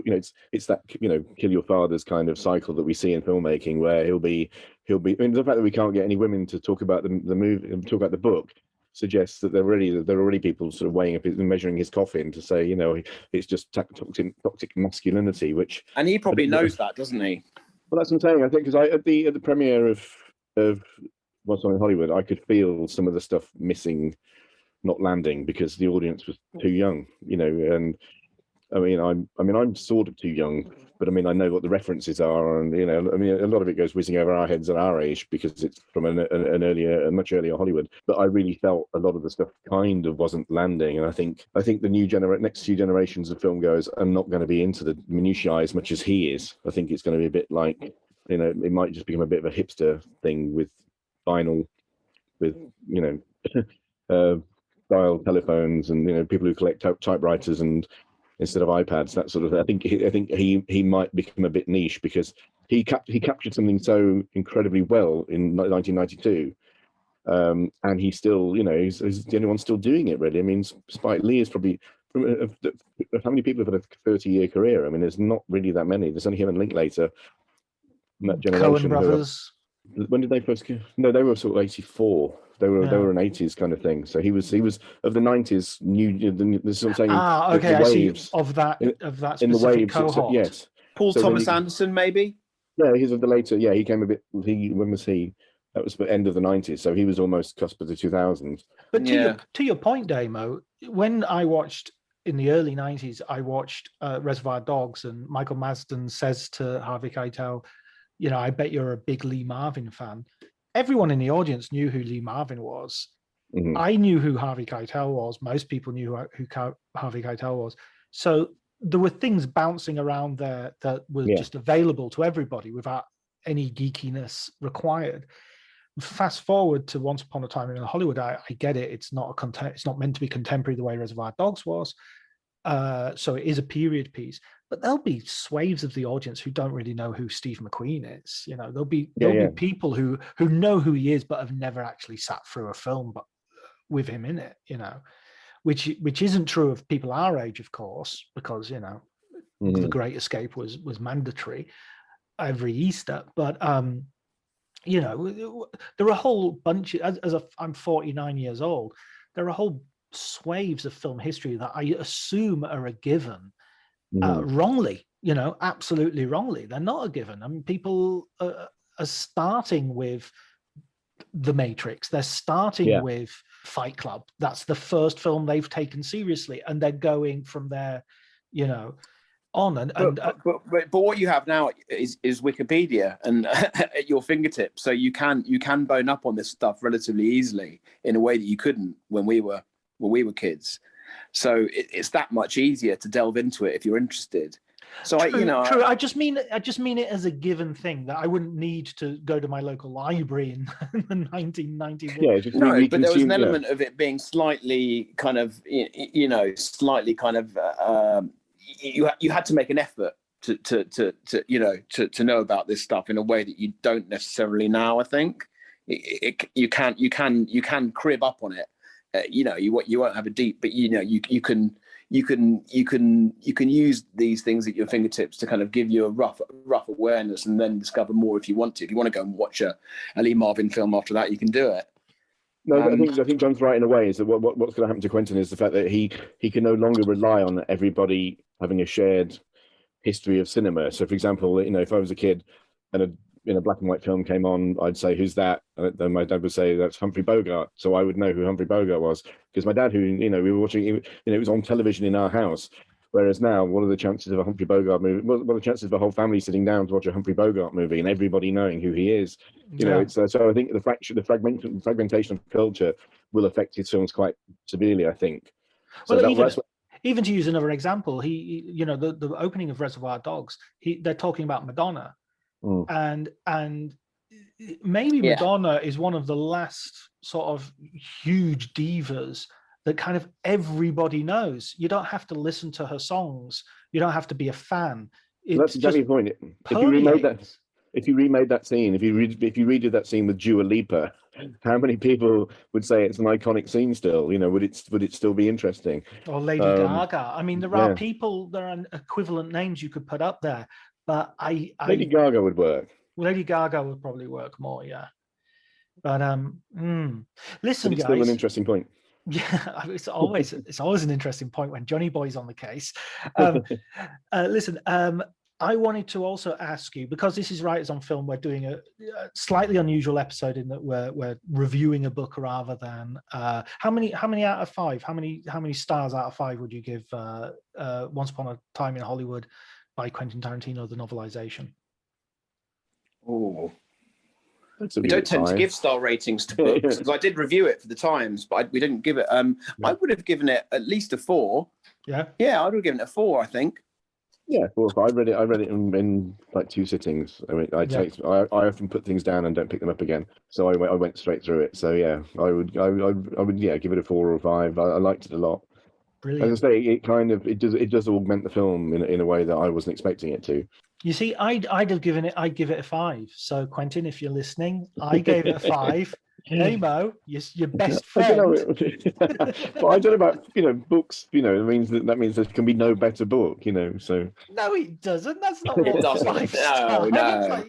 it's that kill your fathers kind of cycle that we see in filmmaking, where he'll be I mean, the fact that we can't get any women to talk about the movie and talk about the book suggests that there are already people sort of weighing up and measuring his coffin to say it's just toxic masculinity, which, and he probably knows that, doesn't he? Well, that's what I'm saying. I think because at the premiere of Once Upon in Hollywood, I could feel some of the stuff missing, not landing, because the audience was too young, and I mean, I'm sort of too young, but I mean, I know what the references are, and I mean, a lot of it goes whizzing over our heads at our age because it's from a much earlier Hollywood. But I really felt a lot of the stuff kind of wasn't landing, and I think the next few generations of film goers are not going to be into the minutiae as much as he is. I think it's going to be a bit like, it might just become a bit of a hipster thing with vinyl, with dial telephones, and people who collect typewriters and instead of iPads, that sort of. I think he might become a bit niche, because he captured something so incredibly well in 1992, and he's still he's the only one still doing it, really. I mean, Spike Lee is probably, how many people have had a 30-year career? I mean, there's not really that many. There's only him and Linklater from that generation. Coen brothers. When did they first? No, they were sort of 84. They were an 80s kind of thing. So he was of the 90s. This is what I'm saying. Okay, the I waves, see. Of that in the specific waves. cohort. Yes. Paul Thomas Anderson, maybe. Yeah, he's of the later. Yeah, he came a bit. When was he? That was the end of the 90s, so he was almost cusp of the 2000s. But to your point, Damo, when I watched in the early 90s, I watched Reservoir Dogs, and Michael Marsden says to Harvey Keitel, I bet you're a big Lee Marvin fan. Everyone in the audience knew who Lee Marvin was. Mm-hmm. I knew who Harvey Keitel was. Most people knew who Harvey Keitel was. So there were things bouncing around there that were just available to everybody without any geekiness required. Fast forward to Once Upon a Time in Hollywood, I get it. It's not meant to be contemporary the way Reservoir Dogs was. So it is a period piece. But there'll be swathes of the audience who don't really know who Steve McQueen is. There'll be people who know who he is, but have never actually sat through a film but with him in it. Which isn't true of people our age, of course, because The Great Escape was mandatory every Easter. But there are a whole bunch. I'm 49 years old. There are whole swathes of film history that I assume are a given. Wrongly, absolutely wrongly. They're not a given. I mean, people are starting with The Matrix. They're starting with Fight Club. That's the first film they've taken seriously, and they're going from there, on. But what you have now is Wikipedia and at your fingertips, so you can bone up on this stuff relatively easily in a way that you couldn't when we were kids. So it's that much easier to delve into it if you're interested. So true. I just mean it as a given thing that I wouldn't need to go to my local library in the 1991. Yeah, but there was an element of it being slightly kind of, you had to make an effort to know about this stuff in a way that you don't necessarily now. I think you can crib up on it. You won't have a deep, but you can use these things at your fingertips to kind of give you a rough awareness, and then discover more if you want to. If you want to go and watch a Lee Marvin film after that, you can do it. No, I think John's right in a way. Is that what's going to happen to Quentin is the fact that he can no longer rely on everybody having a shared history of cinema. So, for example, if I was a kid and a black and white film came on, I'd say, "Who's that?" And then my dad would say, "That's Humphrey Bogart." So I would know who Humphrey Bogart was, because my dad, who we were watching, it was on television in our house. Whereas now, what are the chances of a Humphrey Bogart movie? What are the chances of a whole family sitting down to watch a Humphrey Bogart movie and everybody knowing who he is? It's so I think the fragmentation of culture will affect his films quite severely, I think. So even to use another example, the opening of Reservoir Dogs, they're talking about Madonna, and maybe Madonna is one of the last sort of huge divas that kind of everybody knows. You don't have to listen to her songs. You don't have to be a fan. That's exactly the point. If you remade that scene, if you redid that scene with Dua Lipa, how many people would say it's an iconic scene still? Would it still be interesting? Or Lady Gaga. I mean, there are equivalent names you could put up there, but Lady Gaga would work. Lady Gaga would probably work more, yeah. But listen, guys. Still an interesting point. Yeah, it's always an interesting point when Johnny Boy's on the case. Listen, I wanted to also ask you, because this is Writers on Film, we're doing a slightly unusual episode in that we're reviewing a book rather than how many out of 5? How many stars out of 5 would you give Once Upon a Time in Hollywood by Quentin Tarantino, the novelisation? Oh. We don't tend to give star ratings to books, because I did review it for the Times, but we didn't give it. I would have given it at least a 4. Yeah, I would have given it a 4. I think. Yeah, 4 or 5. I read it in like 2 sittings. I mean, I often put things down and don't pick them up again, so I went straight through it. So yeah, I would give it a 4 or 5. I liked it a lot. Brilliant. As I say, it does augment the film in a way that I wasn't expecting it to. You see, I'd give it a 5. So Quentin, if you're listening, I gave it a 5. Hey Mo, your best friend. But I don't know about books. It means that means there can be no better book. So no, it doesn't. That's not what 5-star. No.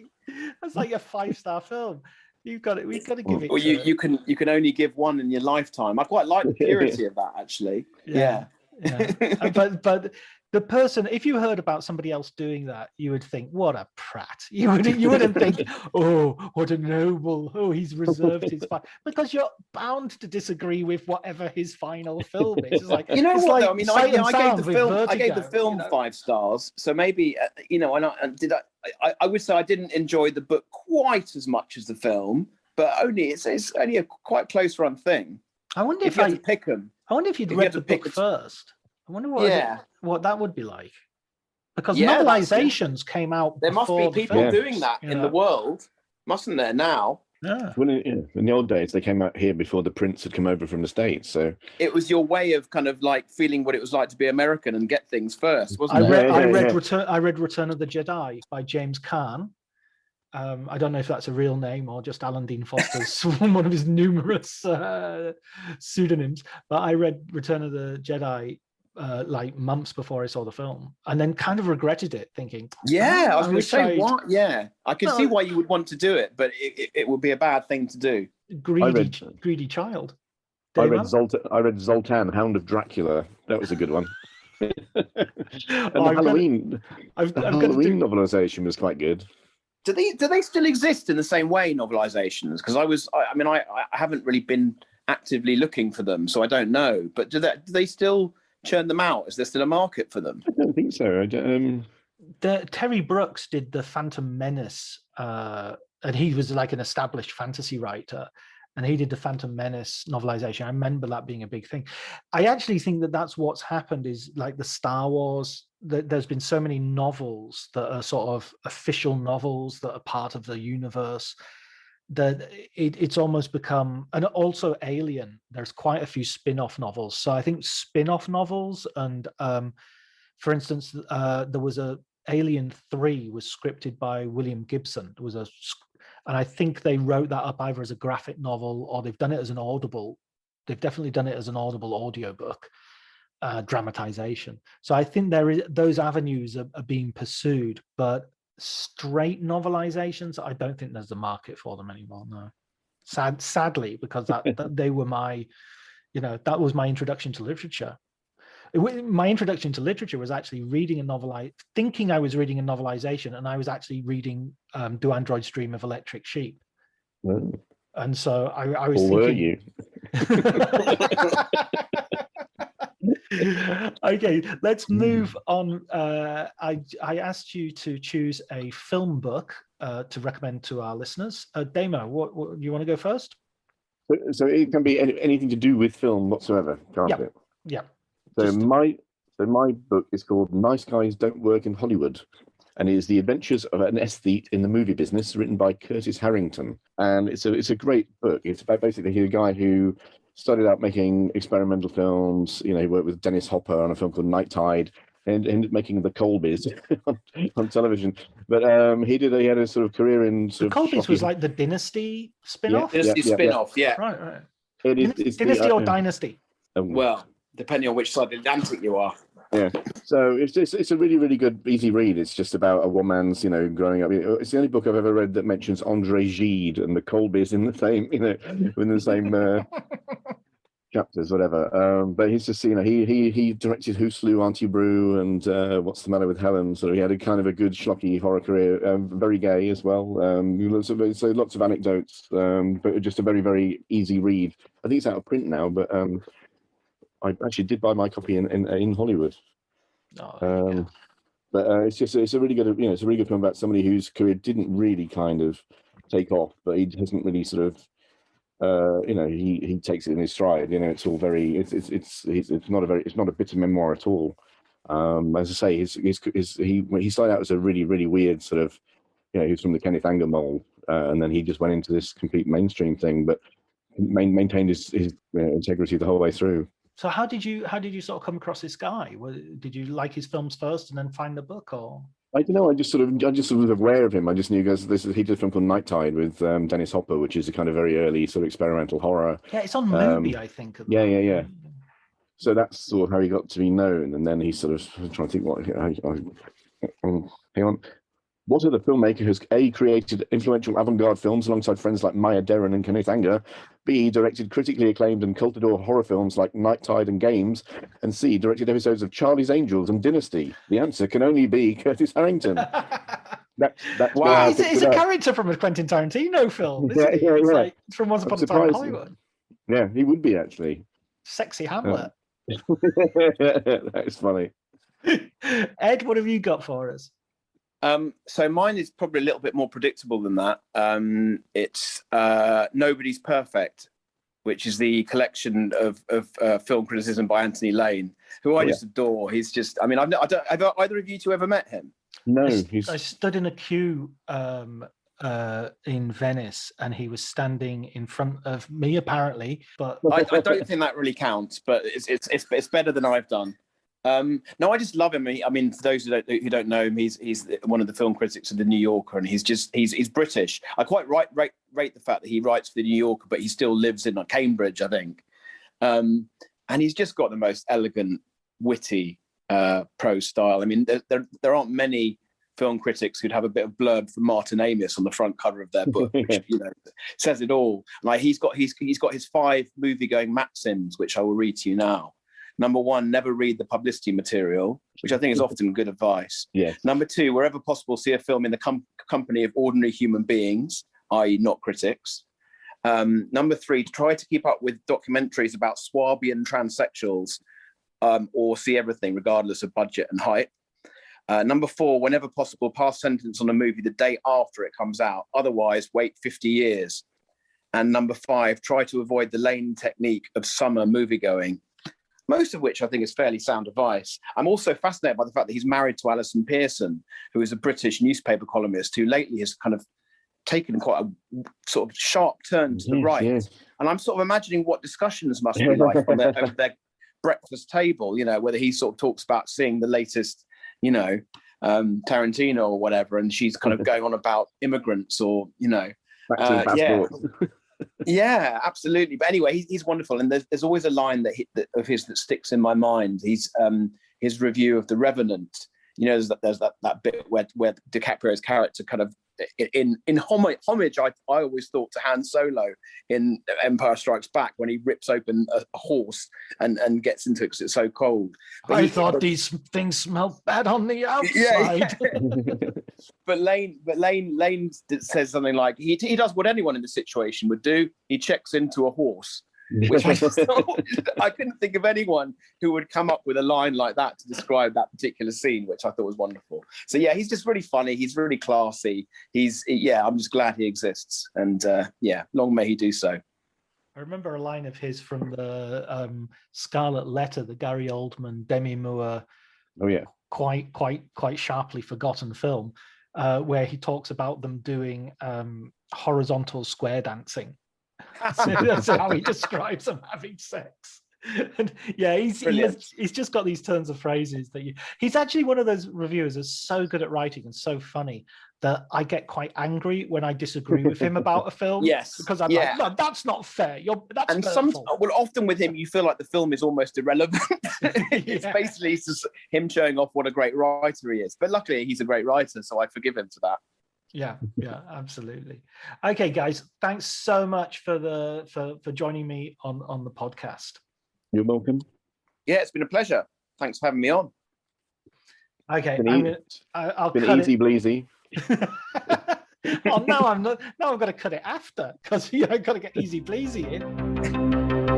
That's like a 5-star film. We've got to give it. Well, you can only give one in your lifetime. I quite like the purity of that, actually. Yeah. Yeah. But the person, if you heard about somebody else doing that, you would think, what a prat. You wouldn't think, oh, what a noble, oh, he's reserved his final, because you're bound to disagree with whatever his final film is. It's like, You know it's what like though? I mean, Sight and I Sound gave the with film Vertigo, 5 stars. So maybe I would say I didn't enjoy the book quite as much as the film, but it's only a quite close run thing. I wonder if you had to pick them. I wonder if you'd read the book first. I wonder what that would be like. Because novelizations came out. There must be people doing that in the world, mustn't there? Now, Well, in the old days, they came out here before the prints had come over from the States. So it was your way of kind of like feeling what it was like to be American and get things first, wasn't it? I read Return of the Jedi by James Caan. I don't know if that's a real name or just Alan Dean Foster's one of his numerous pseudonyms. But I read Return of the Jedi like months before I saw the film, and then kind of regretted it, thinking, I was going to say, what? Yeah, I can see why you would want to do it, but it would be a bad thing to do. Greedy child. I read Zoltan, Hound of Dracula. That was a good one. And the Halloween novelization was quite good. Do they still exist in the same way, novelizations? Because I haven't really been actively looking for them, so I don't know. But do they still churn them out? Is there still a market for them? I don't think so. Terry Brooks did the Phantom Menace, and he was like an established fantasy writer, and he did the Phantom Menace novelization. I remember that being a big thing. I actually think that's what's happened is like the Star Wars. There's been so many novels that are sort of official novels that are part of the universe that it's almost become, and also Alien, there's quite a few spin-off novels. So I think spin-off novels, and for instance, there was Alien 3 was scripted by William Gibson. It was and I think they wrote that up either as a graphic novel or they've done it as an Audible. They've definitely done it as an Audible audiobook dramatization. So I think those avenues are being pursued, but straight novelizations, I don't think there's a market for them anymore. No, sadly, because that they were that was my introduction to literature. My introduction to literature was actually reading a novel, thinking I was reading a novelization, and I was actually reading Do Androids Dream of Electric Sheep? Oh. And so I was or thinking... were you? Okay, let's move on. I asked you to choose a film book to recommend to our listeners. Damo, what you want to go first? So it can be anything to do with film whatsoever, can't it? Yeah. So my book is called Nice Guys Don't Work in Hollywood, and it is the adventures of an aesthete in the movie business, written by Curtis Harrington. And it's a great book. It's about basically a guy who started out making experimental films. He worked with Dennis Hopper on a film called Night Tide, and ended up making The Colbys on television. But he had a sort of career in The Colbys was like the Dynasty spin-off? Dynasty spin-off, yeah. Right. It's Dynasty or Dynasty? Well, depending on which side of the Atlantic you are. Yeah, so it's a really, really good, easy read. It's just about a woman's, growing up. It's the only book I've ever read that mentions Andre Gide and the Colbys in the same, in the same chapters, whatever. But he's just, he directed Who Slew Auntie Brew and What's the Matter with Helen. So he had a kind of a good schlocky horror career, very gay as well. So lots of anecdotes, but just a very, very easy read. I think it's out of print now, but I actually did buy my copy in Hollywood. But it's a really good, it's a really good film about somebody whose career didn't really kind of take off, but he hasn't really sort of, he takes it in his stride. It's all very, it's not a bitter memoir at all. As I say, he started out as a really, really weird sort of, he was from the Kenneth Anger mold, and then he just went into this complete mainstream thing, but maintained his integrity the whole way through. So how did you sort of come across this guy? Did you like his films first and then find the book, or? I don't know. I just sort of was aware of him. I just knew he did a film called Night Tide with Dennis Hopper, which is a kind of very early sort of experimental horror. Yeah, it's on Mubi, I think. Yeah. So that's sort of how he got to be known, and then he sort of, I'm trying to think what. Hang on. What other filmmaker has A, created influential avant-garde films alongside friends like Maya Deren and Kenneth Anger, B, directed critically acclaimed and cult-adore horror films like Night Tide and Games, and C, directed episodes of Charlie's Angels and Dynasty? The answer can only be Curtis Harrington. That's Wow, he's a character from a Quentin Tarantino film, isn't he? It's like from Once Upon a Time in Hollywood. Yeah, he would be actually. Sexy Hamlet. That's funny. Ed, what have you got for us? So mine is probably a little bit more predictable than that. It's Nobody's Perfect, which is the collection of film criticism by Anthony Lane, who I just adore. He's just, I mean, have either of you two ever met him? No. I stood in a queue in Venice, and he was standing in front of me, apparently. But I don't think that really counts, but it's better than I've done. No, I just love him. I mean, for those who don't know him, he's one of the film critics of the New Yorker, and he's British. I quite rate the fact that he writes for the New Yorker, but he still lives in Cambridge, I think. And he's just got the most elegant, witty prose style. I mean, there aren't many film critics who'd have a bit of blurb from Martin Amis on the front cover of their book, which says it all. Like he's got his 5 movie-going maxims, which I will read to you now. Number 1, never read the publicity material, which I think is often good advice. Yes. Number 2, wherever possible, see a film in the company of ordinary human beings, i.e. not critics. Number 3, try to keep up with documentaries about Swabian transsexuals, or see everything regardless of budget and hype. Number 4, whenever possible, pass sentence on a movie the day after it comes out. Otherwise, wait 50 years. And number 5, try to avoid the Lane technique of summer moviegoing. Most of which I think is fairly sound advice. I'm also fascinated by the fact that he's married to Alison Pearson, who is a British newspaper columnist who lately has kind of taken quite a sort of sharp turn to the right. Yes. And I'm sort of imagining what discussions must be like on over their breakfast table, whether he sort of talks about seeing the latest, Tarantino or whatever, and she's kind of going on about immigrants or, Yeah, absolutely. But anyway, he's wonderful, and there's always a line of his that sticks in my mind. He's his review of The Revenant. There's that bit where DiCaprio's character kind of in homage. I always thought to Han Solo in Empire Strikes Back when he rips open a horse and gets into it because it's so cold. But I thought these things smelled bad on the outside. Yeah. But Lane says something like he does what anyone in the situation would do. He checks into a horse. Which I couldn't think of anyone who would come up with a line like that to describe that particular scene, which I thought was wonderful. So yeah, he's just really funny. He's really classy. I'm just glad he exists. And long may he do so. I remember a line of his from the Scarlet Letter, the Gary Oldman, Demi Moore, quite sharply forgotten film, where he talks about them doing horizontal square dancing. That's how he describes them having sex. And yeah, he's just got these turns of phrases that he's actually one of those reviewers that's so good at writing and so funny that I get quite angry when I disagree with him about a film. Yes, because I'm like, no, that's not fair. Often with him, you feel like the film is almost irrelevant. It's basically just him showing off what a great writer he is. But luckily, he's a great writer, so I forgive him for that. Yeah, absolutely. Okay, guys, thanks so much for joining me on the podcast. You're welcome. Yeah, it's been a pleasure. Thanks for having me on. Okay, I'll been cut easy it. bleezy. Oh, no, I'm not. No, I'm going to cut it after because I've got to get easy bleezy in.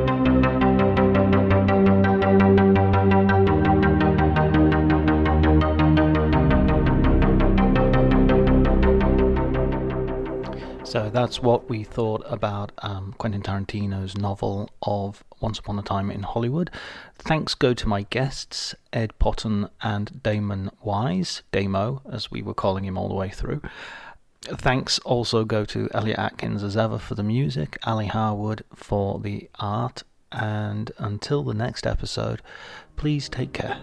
So that's what we thought about Quentin Tarantino's novel of Once Upon a Time in Hollywood. Thanks go to my guests, Ed Potton and Damon Wise, Damo, as we were calling him all the way through. Thanks also go to Elliot Atkins as ever for the music, Ali Harwood for the art, and until the next episode, please take care.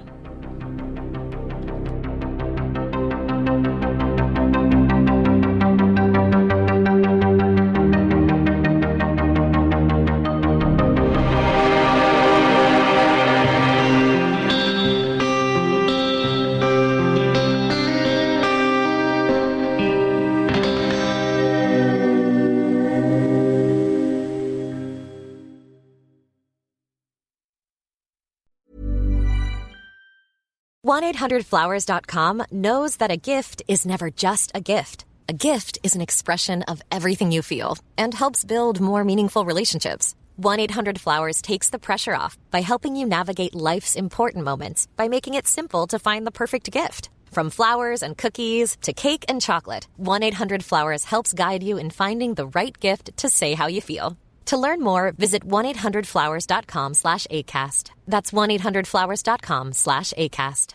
1-800-Flowers.com knows that a gift is never just a gift. A gift is an expression of everything you feel and helps build more meaningful relationships. 1-800-Flowers takes the pressure off by helping you navigate life's important moments by making it simple to find the perfect gift. From flowers and cookies to cake and chocolate, 1-800-Flowers helps guide you in finding the right gift to say how you feel. To learn more, visit 1-800-Flowers.com/ACAST. That's 1-800-Flowers.com/ACAST.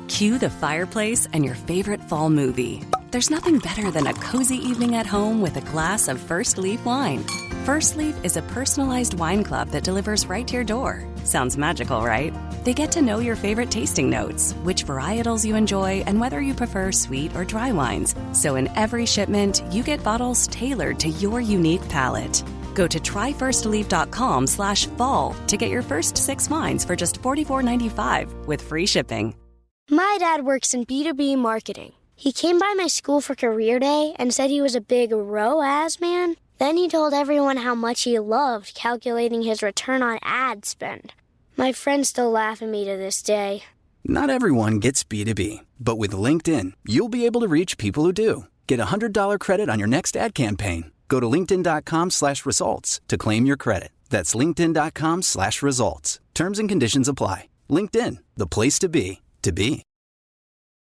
Cue the fireplace and your favorite fall movie. There's nothing better than a cozy evening at home with a glass of First Leaf wine. First Leaf is a personalized wine club that delivers right to your door. Sounds magical, right? They get to know your favorite tasting notes, which varietals you enjoy, and whether you prefer sweet or dry wines. So in every shipment, you get bottles tailored to your unique palate. Go to tryfirstleaf.com/fall to get your first 6 wines for just $44.95 with free shipping. My dad works in B2B marketing. He came by my school for career day and said he was a big ROAS man. Then he told everyone how much he loved calculating his return on ad spend. My friends still laugh at me to this day. Not everyone gets B2B, but with LinkedIn, you'll be able to reach people who do. Get a $100 credit on your next ad campaign. Go to linkedin.com/results to claim your credit. That's linkedin.com/results. Terms and conditions apply. LinkedIn, the place to be, to be.